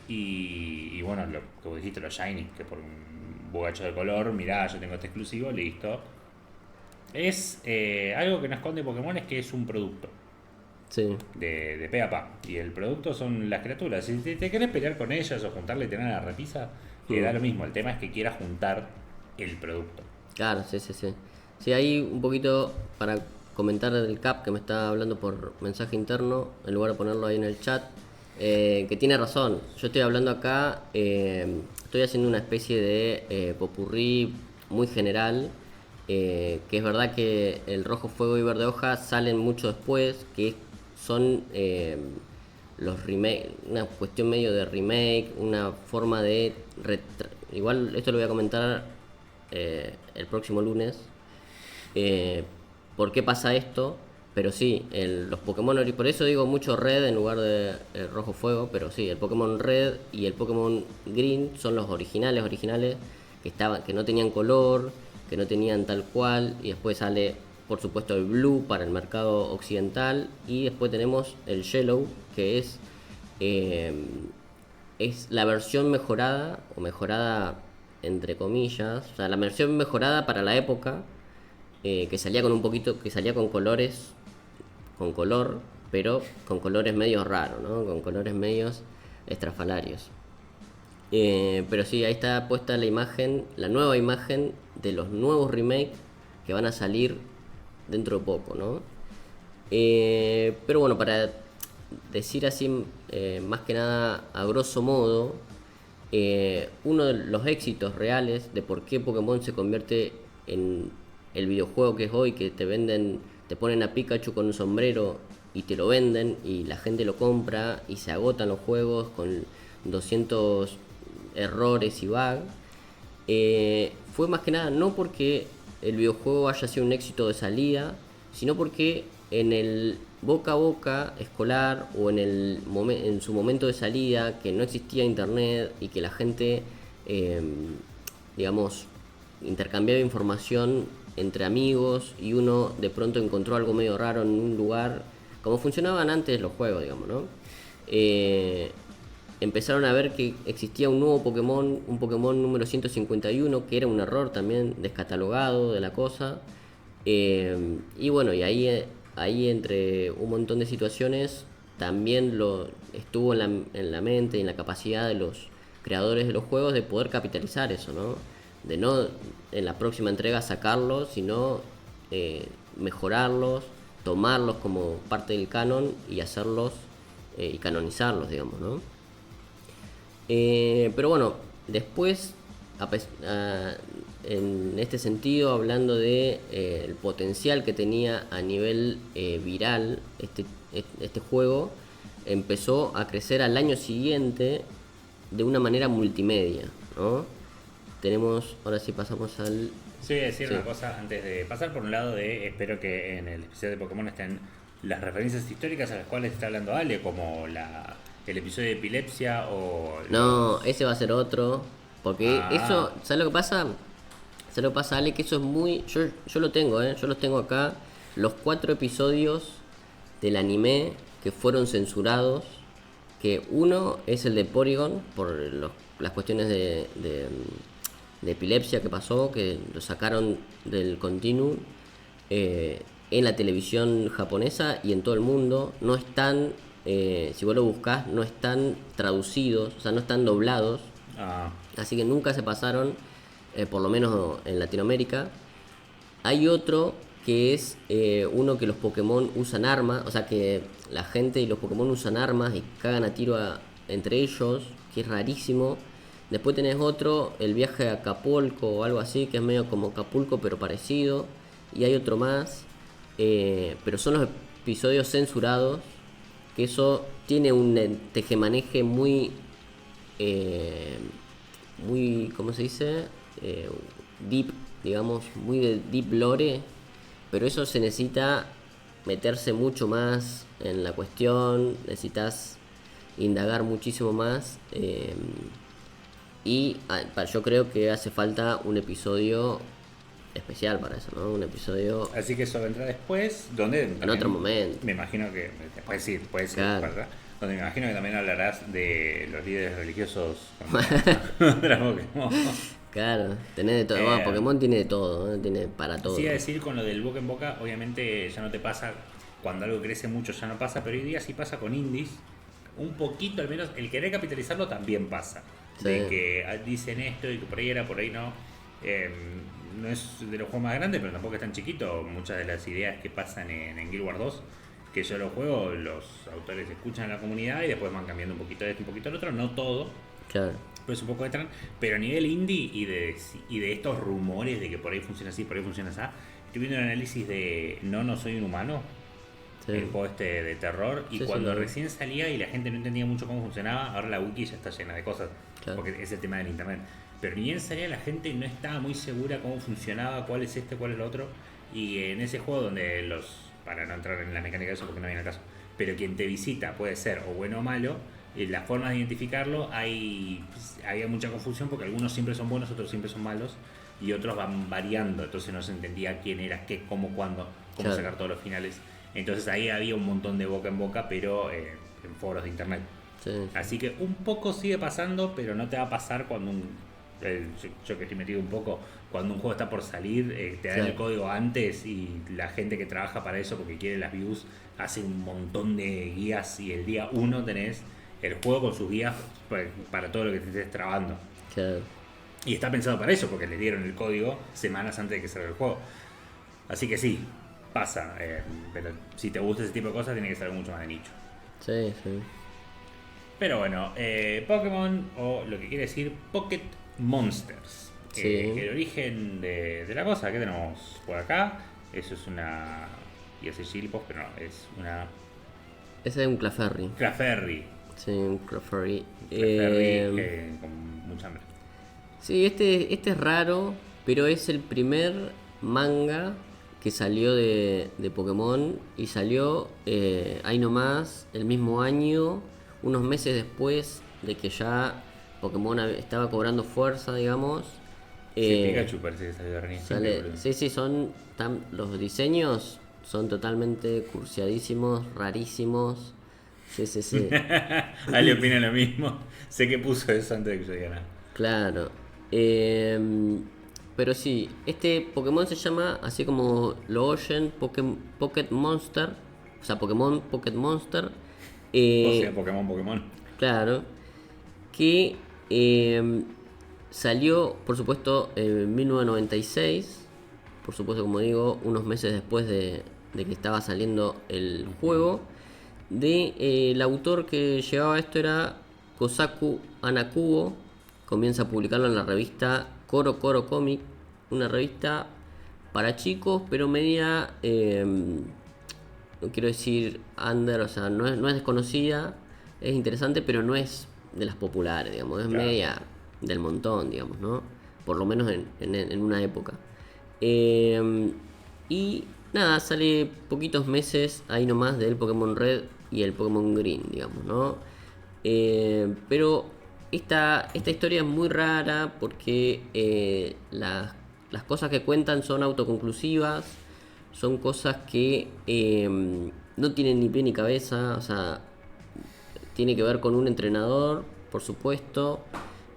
Y bueno, lo que vos dijiste, los Shiny, que por un bugacho de color, mirá, yo tengo este exclusivo, listo. Es algo que no esconde Pokémon, es que es un producto. Sí. De pe a pa. Y el producto son las criaturas. Si te querés pelear con ellas o juntarle y tener a la repisa, le da lo mismo. El tema es que quieras juntar el producto. Claro, sí. Sí, ahí un poquito para comentar del Cap que me está hablando por mensaje interno, en lugar de ponerlo ahí en el chat, que tiene razón. Yo estoy hablando acá, estoy haciendo una especie de popurrí muy general, que es verdad que el Rojo Fuego y Verde Hoja salen mucho después, que son los remake, una cuestión medio de remake, una forma de... Igual esto lo voy a comentar el próximo lunes, por qué pasa esto, pero sí, los Pokémon, por eso digo mucho Red en lugar de Rojo Fuego, pero sí, el Pokémon Red y el Pokémon Green son los originales, que no tenían color, que no tenían tal cual, y después sale, por supuesto, el Blue para el mercado occidental, y después tenemos el Yellow, que es la versión mejorada, o mejorada entre comillas, o sea, la versión mejorada para la época, que salía con colores, con color, pero con colores medios raros, ¿no? Con colores medios estrafalarios. Pero sí, ahí está puesta la nueva imagen de los nuevos remakes que van a salir dentro de poco, ¿no? Pero bueno, para decir así, más que nada a grosso modo, uno de los éxitos reales de por qué Pokémon se convierte en el videojuego que es hoy, que te ponen a Pikachu con un sombrero y te lo venden y la gente lo compra y se agotan los juegos con 200 errores y bugs, fue más que nada no porque el videojuego haya sido un éxito de salida, sino porque en el boca a boca escolar o en su momento de salida, que no existía internet y que la gente, digamos, intercambiaba información entre amigos y uno de pronto encontró algo medio raro en un lugar, como funcionaban antes los juegos, digamos, ¿no? Empezaron a ver que existía un nuevo Pokémon, un Pokémon número 151, que era un error también descatalogado de la cosa. Y bueno, y ahí entre un montón de situaciones también estuvo en la mente y en la capacidad de los creadores de los juegos de poder capitalizar eso, ¿no? De no en la próxima entrega sacarlos, sino mejorarlos, tomarlos como parte del canon y hacerlos y canonizarlos, digamos, ¿no? Pero bueno, después, en este sentido, hablando de el potencial que tenía a nivel viral este juego, empezó a crecer al año siguiente de una manera multimedia, ¿no? Tenemos, ahora sí pasamos al... Sí, voy a decir una cosa antes de pasar por un lado de, espero que en el episodio de Pokémon estén las referencias históricas a las cuales está hablando Ale, como el episodio de epilepsia o... No, ese va a ser otro, porque Ah. eso, ¿sabes lo que pasa? ¿Sabes lo que pasa, Ale? Que eso es muy... Yo lo tengo, yo los tengo acá, los 4 episodios del anime que fueron censurados, que uno es el de Porygon, por las cuestiones de epilepsia que pasó, que lo sacaron del continuum en la televisión japonesa y en todo el mundo. No están, si vos lo buscás, no están traducidos, o sea, no están doblados, Ah. así que nunca se pasaron, por lo menos en Latinoamérica. Hay otro que es uno que los Pokémon usan armas, o sea que la gente y los Pokémon usan armas y cagan a tiro entre ellos, que es rarísimo. Después tenés otro, el viaje a Acapulco o algo así, que es medio como Acapulco pero parecido. Y hay otro más, pero son los episodios censurados, que eso tiene un tejemaneje muy, muy, ¿cómo se dice? Deep, digamos, muy de deep lore, pero eso se necesita meterse mucho más en la cuestión, necesitas indagar muchísimo más yo creo que hace falta un episodio especial para eso, ¿no? Un episodio Así que eso vendrá después, donde en también otro momento. me imagino que después sí, puede ser, Claro. ¿verdad? Donde me imagino que también hablarás de los líderes religiosos contra Pokémon. Claro, tenés de todo. Bueno, Pokémon tiene de todo, ¿no? Tiene para todo. Sí, a decir con lo del boca en boca, obviamente ya no te pasa, cuando algo crece mucho ya no pasa, pero hoy día sí pasa con indies, un poquito al menos, el querer capitalizarlo también pasa. Sí. De que dicen esto y que por ahí era, por ahí no. No es de los juegos más grandes, pero tampoco es tan chiquito. Muchas de las ideas que pasan en Guild Wars 2, que yo los juego, los autores escuchan a la comunidad y después van cambiando un poquito de esto, un poquito del otro, no todo. Claro. Pero es un poco de pero a nivel indie y de estos rumores de que por ahí funciona así, por ahí funciona así, estoy viendo el análisis de No soy un humano, Sí. el juego este de terror, y Sí, sí, cuando lo vi. recién salía y la gente no entendía mucho cómo funcionaba, ahora la wiki ya está llena de cosas, Claro. porque es el tema del internet. Pero ni bien salía la gente no estaba muy segura cómo funcionaba, cuál es este, cuál es lo otro, y en ese juego donde para no entrar en la mecánica de eso porque no viene al caso, pero quien te visita puede ser o bueno o malo, las formas de identificarlo había mucha confusión porque algunos siempre son buenos, otros siempre son malos y otros van variando, entonces no se entendía quién era, qué, cómo, cuándo, cómo Claro. sacar todos los finales. Entonces ahí había un montón de boca en boca, pero en foros de internet. Sí. Así que un poco sigue pasando, pero no te va a pasar cuando yo que estoy metido un poco, cuando un juego está por salir, te dan Claro. el código antes y la gente que trabaja para eso porque quiere las views hace un montón de guías y el día 1 tenés el juego con sus guías para todo lo que te estés trabando. Claro. Y está pensado para eso porque le dieron el código semanas antes de que salga el juego. Así que sí, pasa. Pero si te gusta ese tipo de cosas, tiene que ser algo mucho más de nicho. Sí, sí. Pero bueno, Pokémon, o lo que quiere decir Pocket Monsters. Sí. El origen de la cosa que tenemos por acá, eso es una... Y hace Gilpos, pero no, es una Ese es un Clefairy. Clefairy. Sí, un Clefairy. Clefairy con mucha hambre. Sí, este es raro, pero es el primer manga que salió de Pokémon y salió ahí nomás el mismo año, unos meses después de que ya Pokémon estaba cobrando fuerza, digamos. Sí, Pikachu parece que salió de René. Sí, los diseños son totalmente cursiadísimos, rarísimos. Sí. Ale opina lo mismo. Sé que puso eso antes de que yo diga nada. Claro. Pero sí, este Pokémon se llama, así como lo oyen, Pocket Monster. O sea, Pokémon Pocket Monster. O sea, Pokémon. Claro. Que salió, por supuesto, en 1996. Por supuesto, como digo, unos meses después de que estaba saliendo el juego. El autor que llevaba esto era Kosaku Anakubo. Comienza a publicarlo en la revista Koro Koro Comic, una revista para chicos, pero media, no quiero decir under, o sea, no es desconocida, es interesante, pero no es de las populares, digamos, es media del montón, digamos, ¿no? Por lo menos en una época. Y nada, sale poquitos meses ahí nomás del Pokémon Red y el Pokémon Green, digamos, ¿no? Pero esta historia es muy rara porque las cosas que cuentan son autoconclusivas, son cosas que no tienen ni pie ni cabeza, o sea, tiene que ver con un entrenador, por supuesto,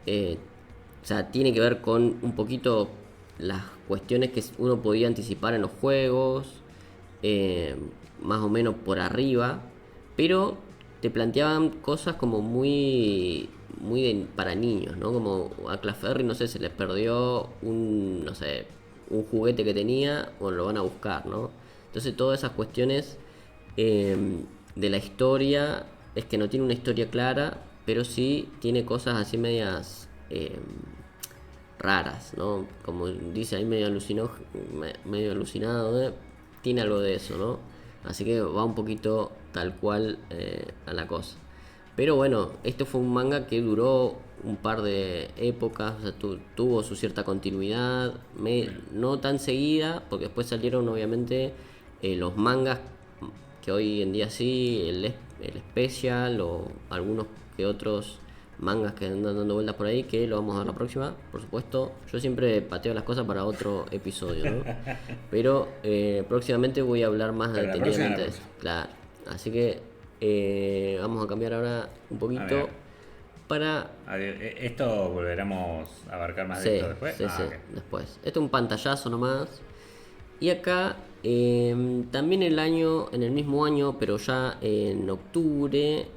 o sea, tiene que ver con un poquito las cuestiones que uno podía anticipar en los juegos, más o menos por arriba, pero te planteaban cosas como para niños, ¿no? Como a Clefairy, no sé, se les perdió no sé, un juguete que tenía, o lo van a buscar, ¿no? Entonces todas esas cuestiones de la historia, es que no tiene una historia clara, pero sí tiene cosas así medias raras, ¿no? Como dice ahí medio alucinado, tiene algo de eso, ¿no? Así que va un poquito tal cual a la cosa. Pero bueno, este fue un manga que duró un par de épocas, o sea, tuvo su cierta continuidad, no tan seguida, porque después salieron obviamente los mangas que hoy en día sí, el Special o algunos que otros mangas que andan dando vueltas por ahí, que lo vamos a ver la próxima, por supuesto. Yo siempre pateo las cosas para otro episodio, ¿no? Pero próximamente voy a hablar más detenidamente de eso. Claro, así que vamos a cambiar ahora un poquito para... ¿Esto volveremos a abarcar más de esto después? Sí, Okay. después. Esto es un pantallazo nomás. Y acá también en el mismo año, pero ya en octubre,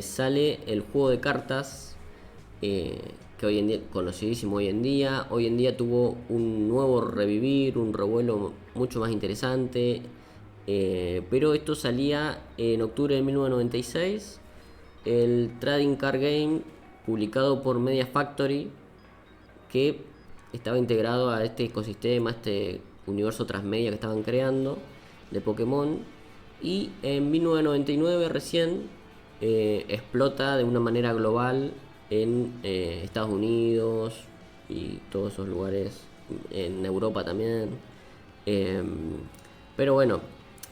sale el juego de cartas, que hoy en día, conocidísimo hoy en día. Hoy en día tuvo un nuevo revivir, un revuelo mucho más interesante. Pero esto salía en octubre de 1996. El Trading Card Game, publicado por Media Factory, que estaba integrado a este ecosistema, a este universo transmedia que estaban creando de Pokémon. Y en 1999 recién explota de una manera global en Estados Unidos y todos esos lugares, en Europa también. Pero bueno,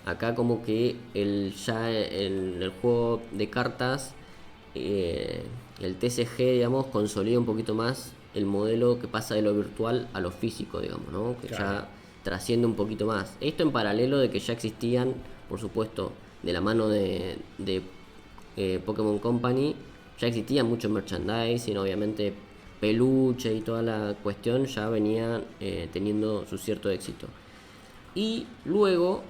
acá como que ya en el juego de cartas, el TCG, digamos, consolida un poquito más el modelo que pasa de lo virtual a lo físico, digamos, ¿no? Que ya trasciende un poquito más. Esto en paralelo de que ya existían, por supuesto, de la mano de Pokémon Company, ya existía mucho merchandising, obviamente peluche y toda la cuestión ya venía teniendo su cierto éxito. Y luego,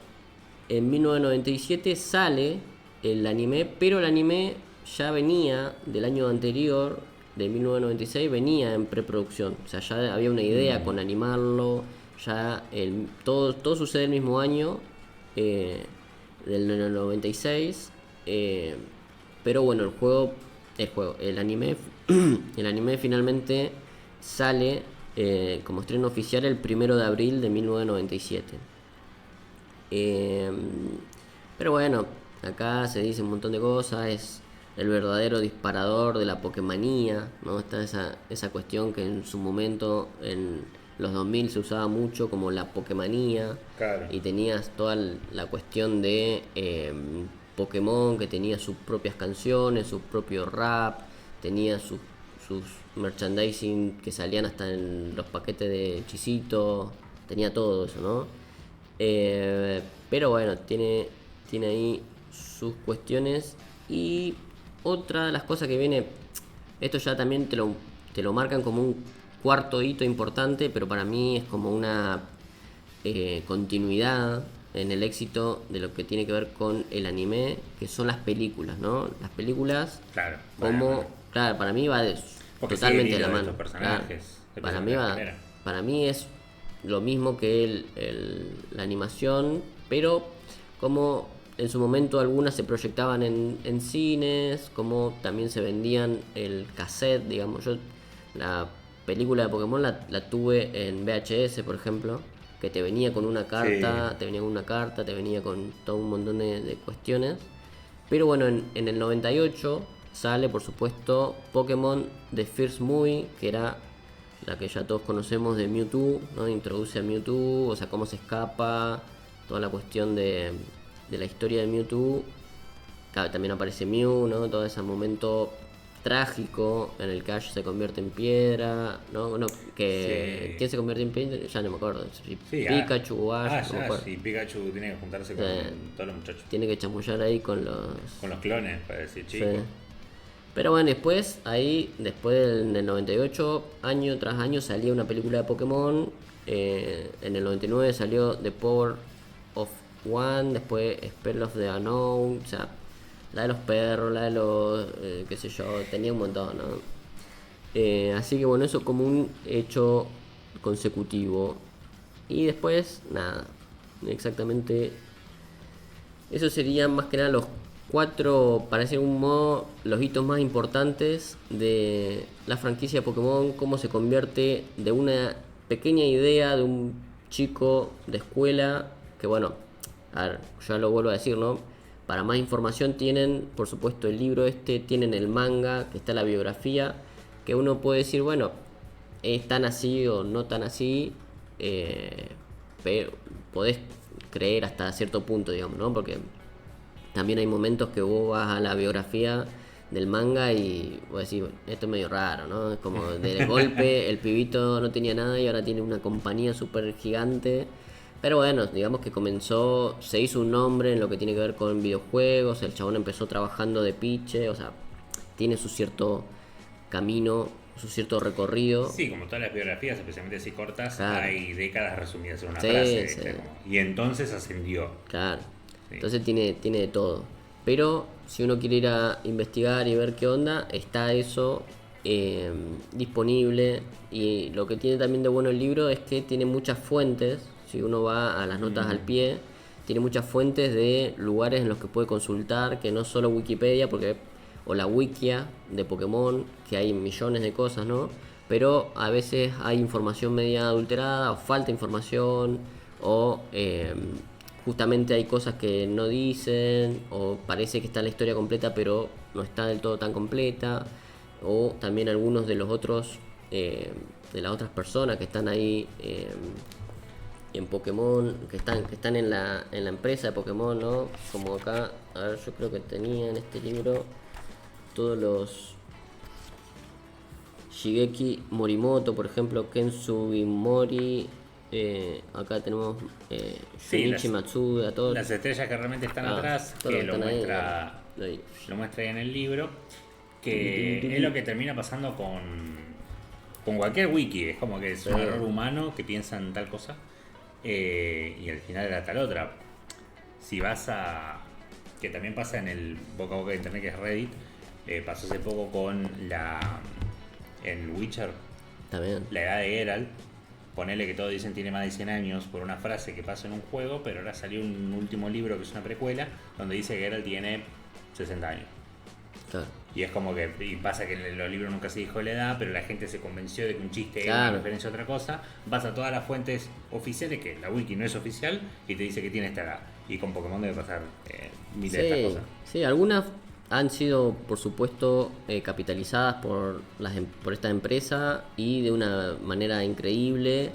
en 1997 sale el anime, pero el anime ya venía del año anterior, de 1996, venía en preproducción. O sea, ya había una idea con animarlo, ya todo sucede el mismo año, del 96, pero bueno, el anime, el anime finalmente sale como estreno oficial el 1 de abril de 1997. Pero bueno, acá se dice un montón de cosas, es el verdadero disparador de la Pokémonía, ¿no? Está esa cuestión que en su momento, en los 2000, se usaba mucho como la Pokémonía. Claro. Y tenías toda la cuestión de Pokémon, que tenía sus propias canciones, su propio rap, tenía sus merchandising que salían hasta en los paquetes de Chisito, tenía todo eso, ¿no? Pero bueno, tiene ahí sus cuestiones. Y otra de las cosas que viene, esto ya también te lo marcan como un cuarto hito importante, pero para mí es como una continuidad en el éxito de lo que tiene que ver con el anime, que son las películas, ¿no? Las películas, claro, claro, para mí va totalmente de la mano. Claro, para mí es lo mismo que la animación, pero como en su momento algunas se proyectaban en cines, como también se vendían el cassette, digamos. Yo la película de Pokémon la tuve en VHS, por ejemplo, que te venía con una carta, Sí. te venía con todo un montón de cuestiones. Pero bueno, en el 98 sale, por supuesto, Pokémon The First Movie, que era la que ya todos conocemos de Mewtwo, ¿no? Introduce a Mewtwo, o sea, cómo se escapa, toda la cuestión de la historia de Mewtwo. Claro, también aparece Mew, ¿no? Todo ese momento trágico en el que Ash se convierte en piedra, ¿no? No, que Sí. ¿quién se convierte en piedra? Ya no me acuerdo. Si Sí, Pikachu o Ash, no me Ash acuerdo. y Pikachu tiene que juntarse con todos los muchachos. Tiene que chamullar ahí con los... Con los clones, para decir, Sí. chicos. Pero bueno, después, ahí, después del 98, año tras año salía una película de Pokémon. En el 99 salió The Power of One, después Spell of the Unknown, o sea, la de los perros, la de los, qué sé yo, tenía un montón, ¿no? Así que bueno, eso como un hecho consecutivo. Y después, nada, exactamente eso serían más que nada los cuatro, para decir de algún modo, los hitos más importantes de la franquicia de Pokémon, cómo se convierte de una pequeña idea de un chico de escuela, que bueno, a ver, ya lo vuelvo a decir, ¿no? Para más información tienen, por supuesto, el libro este, tienen el manga, que está la biografía, que uno puede decir, bueno, es tan así o no tan así, pero podés creer hasta cierto punto, digamos, ¿no? Porque también hay momentos que vos vas a la biografía del manga y vos decís, bueno, esto es medio raro, ¿no? Es como de golpe el pibito no tenía nada y ahora tiene una compañía súper gigante. Pero bueno, digamos que comenzó, se hizo un nombre en lo que tiene que ver con videojuegos, el chabón empezó trabajando de piche, o sea, tiene su cierto camino, su cierto recorrido. Sí, como todas las biografías, especialmente si cortas, Claro. hay décadas resumidas en una Sí, frase. sí. ¿viste? Y entonces ascendió. Claro. Sí. Entonces tiene de todo. Pero si uno quiere ir a investigar y ver qué onda, está eso disponible. Y lo que tiene también de bueno el libro es que tiene muchas fuentes. Si uno va a las notas al pie, tiene muchas fuentes de lugares en los que puede consultar, que no solo Wikipedia, porque o la wikia de Pokémon, que hay millones de cosas, ¿no? Pero a veces hay información media adulterada o falta información o justamente hay cosas que no dicen o parece que está la historia completa pero no está del todo tan completa, o también algunos de los otros de las otras personas que están ahí en Pokémon, que están en la empresa de Pokémon, ¿no? Como acá, a ver, yo creo que tenía en este libro todos los Shigeki Morimoto, por ejemplo, Ken Sugimori, acá tenemos Sí, Shunichi Matsuda, todos. las estrellas que realmente están atrás, todos que los que están ahí, ahí. lo muestra ahí en el libro, que es lo que termina pasando con cualquier wiki. Es como que es un error humano que piensa en tal cosa y al final era tal otra. Si vas a... que también pasa en el boca a boca de internet, que es Reddit, pasó hace poco con en Witcher, También. la edad de Geralt. Ponele que todos dicen tiene más de 100 años por una frase que pasa en un juego, pero ahora salió un último libro que es una precuela donde dice que Geralt tiene 60 años. Claro. Y es como que, y pasa que en los libros nunca se dijo la edad, pero la gente se convenció de que un chiste era Claro. una referencia a otra cosa. Vas a todas las fuentes oficiales, que la wiki no es oficial, y te dice que tiene esta edad. Y con Pokémon debe pasar miles de estas cosas. Sí, algunas han sido, por supuesto, capitalizadas por esta empresa y de una manera increíble.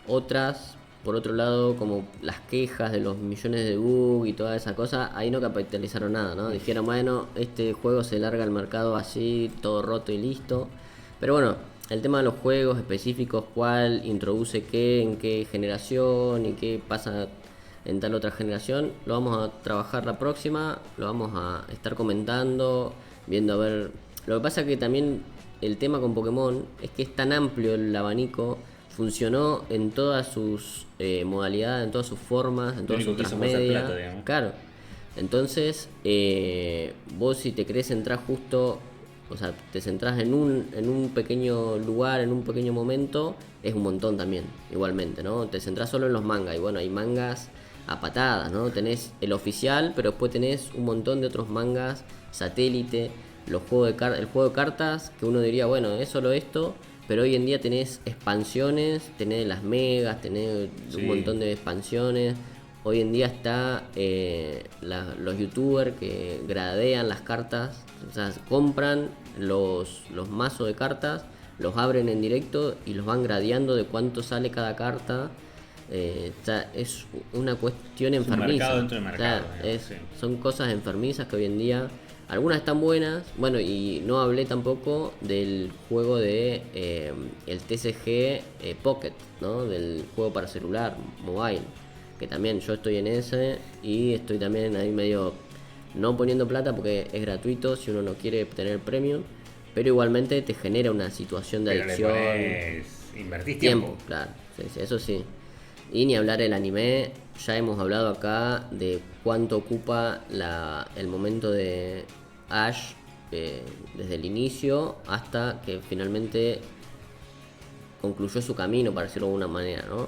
Otras, por otro lado, como las quejas de los millones de bugs y toda esa cosa, ahí no capitalizaron nada, ¿no? Dijeron, bueno, este juego se larga al mercado así, todo roto y listo. Pero bueno, el tema de los juegos específicos, cuál introduce qué, en qué generación y qué pasa en tal otra generación, lo vamos a trabajar la próxima, lo vamos a estar comentando, viendo a ver. Lo que pasa que también el tema con Pokémon es que es tan amplio el abanico, funcionó en todas sus modalidades, en todas sus formas, en Lo todas único sus que hizo fue hacer transmedia. plata, digamos. Claro. Entonces, vos si te querés centrar justo, o sea, te centrás en un pequeño lugar, en un pequeño momento, es un montón también, igualmente, ¿no? Te centrás solo en los mangas, y bueno, hay mangas a patadas, ¿no? Tenés el oficial, pero después tenés un montón de otros mangas, satélite, los juegos el juego de cartas, que uno diría, bueno, es solo esto, pero hoy en día tenés expansiones, tenés las megas, tenés un montón de expansiones. Hoy en día está los youtubers que gradean las cartas, o sea, compran los mazos de cartas, los abren en directo y los van gradeando de cuánto sale cada carta. Es una cuestión enfermiza. Un mercado dentro del mercado. Son cosas enfermizas que hoy en día, algunas están buenas. Bueno, y no hablé tampoco del juego de el TCG Pocket, ¿no? Del juego para celular, mobile, que también yo estoy en ese y estoy también ahí medio no poniendo plata porque es gratuito si uno no quiere tener premium, pero igualmente te genera una situación de adicción. Invertís tiempo. Claro, sí, eso sí. Y ni hablar el anime, ya hemos hablado acá de cuánto ocupa el momento de Ash desde el inicio hasta que finalmente concluyó su camino, para decirlo de alguna manera, ¿no?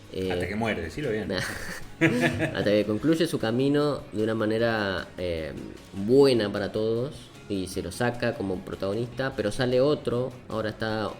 Hasta que muere, decilo bien. Hasta que concluye su camino de una manera buena para todos y se lo saca como protagonista, pero sale otro, ahora está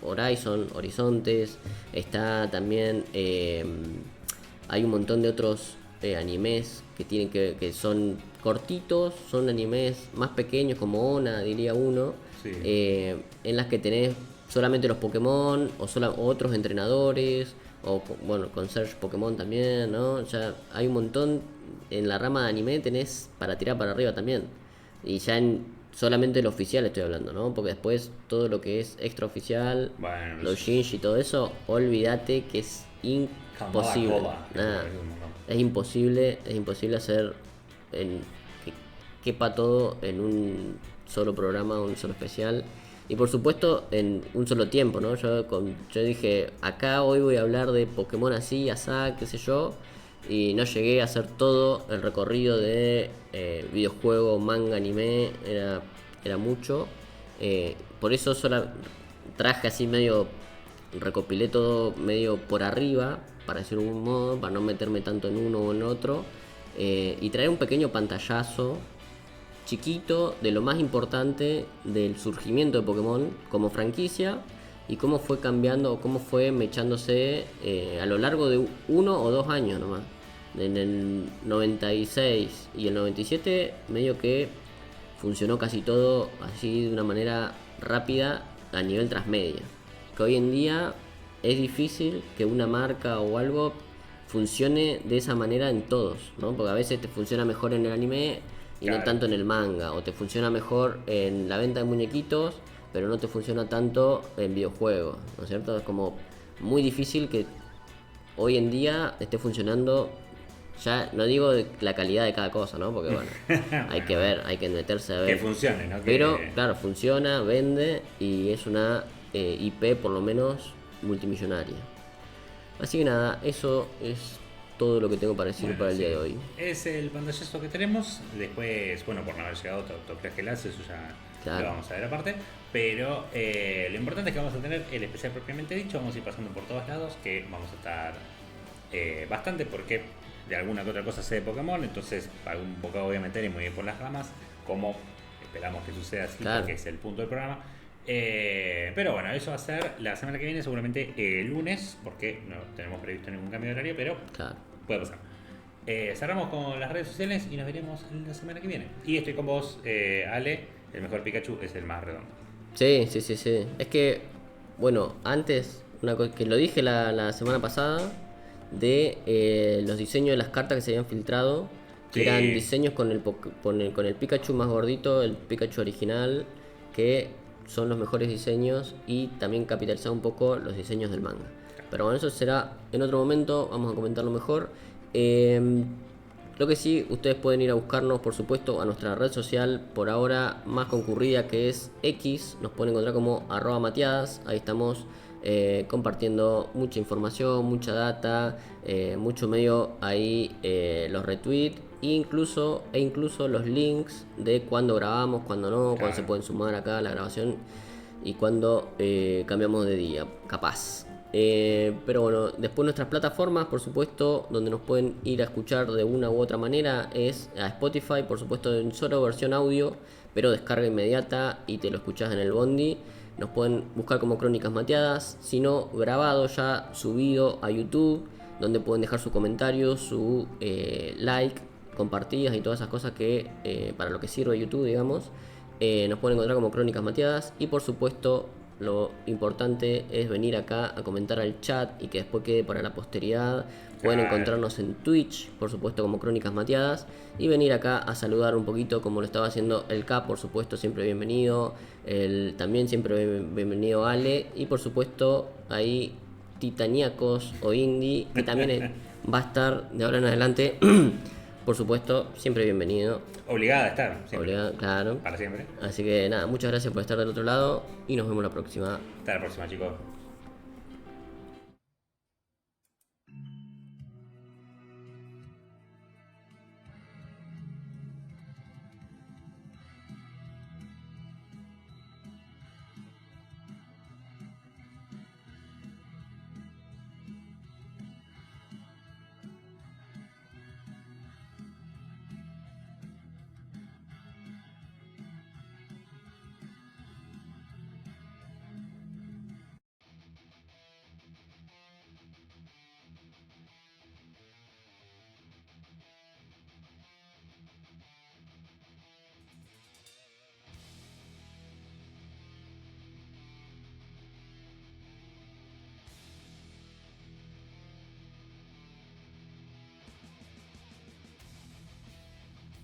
Horizontes, está también hay un montón de otros animes que tienen que son cortitos, son animes más pequeños como Ona, diría uno, en las que tenés solamente los Pokémon o otros entrenadores o bueno, con Search Pokémon también, ¿no? Ya hay un montón en la rama de anime, tenés para tirar para arriba también. Y ya solamente el oficial estoy hablando, ¿no? Porque después todo lo que es extraoficial, bueno, los Shinji y todo eso, olvídate que es imposible. Es imposible hacer que quepa todo en un solo programa, un solo especial. Y por supuesto en un solo tiempo, ¿no? Yo dije, acá hoy voy a hablar de Pokémon así, asá, qué sé yo. Y no llegué a hacer todo el recorrido de videojuego, manga, anime, era mucho. Por eso solo traje así medio, recopilé todo medio por arriba, para decirlo de algún modo, para no meterme tanto en uno o en otro. Y traer un pequeño pantallazo chiquito de lo más importante del surgimiento de Pokémon como franquicia y cómo fue cambiando o cómo fue mechándose a lo largo de 1 o 2 años nomás. En el 96 y el 97 medio que funcionó casi todo así de una manera rápida a nivel transmedia, que hoy en día es difícil que una marca o algo funcione de esa manera en todos, ¿no? Porque a veces te funciona mejor en el anime y no tanto en el manga, o te funciona mejor en la venta de muñequitos, pero no te funciona tanto en videojuegos, ¿no es cierto? Es como muy difícil que hoy en día esté funcionando, ya no digo de la calidad de cada cosa, ¿no? Porque bueno, hay que ver, hay que meterse a ver. Que funcione, ¿no? Pero claro, funciona, vende y es una IP por lo menos multimillonaria. Así que nada, eso es todo lo que tengo para decir para el día de hoy. Es el pantallazo que tenemos. Después, bueno, por no haber llegado a Top Class, eso ya lo vamos a ver aparte. Pero lo importante es que vamos a tener el especial propiamente dicho. Vamos a ir pasando por todos lados, que vamos a estar bastante, porque de alguna que otra cosa sé de Pokémon. Entonces, algún bocado voy a meter y me voy a ir por las ramas, como esperamos que suceda así, porque es el punto del programa. Pero bueno, eso va a ser la semana que viene, seguramente el lunes, porque no tenemos previsto ningún cambio de horario, pero puede pasar. Cerramos con las redes sociales y nos veremos la semana que viene. Y estoy con vos, Ale, el mejor Pikachu es el más redondo. Sí. Es que, bueno, antes, una cosa que lo dije la semana pasada, de los diseños de las cartas que se habían filtrado, que eran diseños con el Pikachu más gordito, el Pikachu original, que son los mejores diseños, y también capitalizar un poco los diseños del manga. Pero bueno, eso será en otro momento, vamos a comentarlo mejor. Lo que sí, ustedes pueden ir a buscarnos, por supuesto, a nuestra red social por ahora más concurrida, que es X. Nos pueden encontrar como @Matiadas. Ahí estamos compartiendo mucha información, mucha data, mucho medio ahí, los retweets incluso los links de cuando grabamos, cuando no, cuando se pueden sumar acá a la grabación y cuando cambiamos de día, capaz. Pero bueno, después nuestras plataformas, por supuesto, donde nos pueden ir a escuchar de una u otra manera es a Spotify, por supuesto en solo versión audio, pero descarga inmediata y te lo escuchás en el bondi. Nos pueden buscar como Crónicas Mateadas, si no grabado ya subido a YouTube, donde pueden dejar su comentario, su like, compartidas y todas esas cosas que para lo que sirve YouTube, digamos. Nos pueden encontrar como Crónicas Mateadas y por supuesto lo importante es venir acá a comentar al chat y que después quede para la posteridad. Pueden encontrarnos en Twitch, por supuesto como Crónicas Mateadas, y venir acá a saludar un poquito como lo estaba haciendo el K, por supuesto, siempre bienvenido. También siempre bienvenido Ale, y por supuesto ahí Titaníacos o Indie, que también va a estar de ahora en adelante. Por supuesto, siempre bienvenido. Obligada a estar. Siempre. Obligado, claro. Para siempre. Así que nada, muchas gracias por estar del otro lado y nos vemos la próxima. Hasta la próxima, chicos.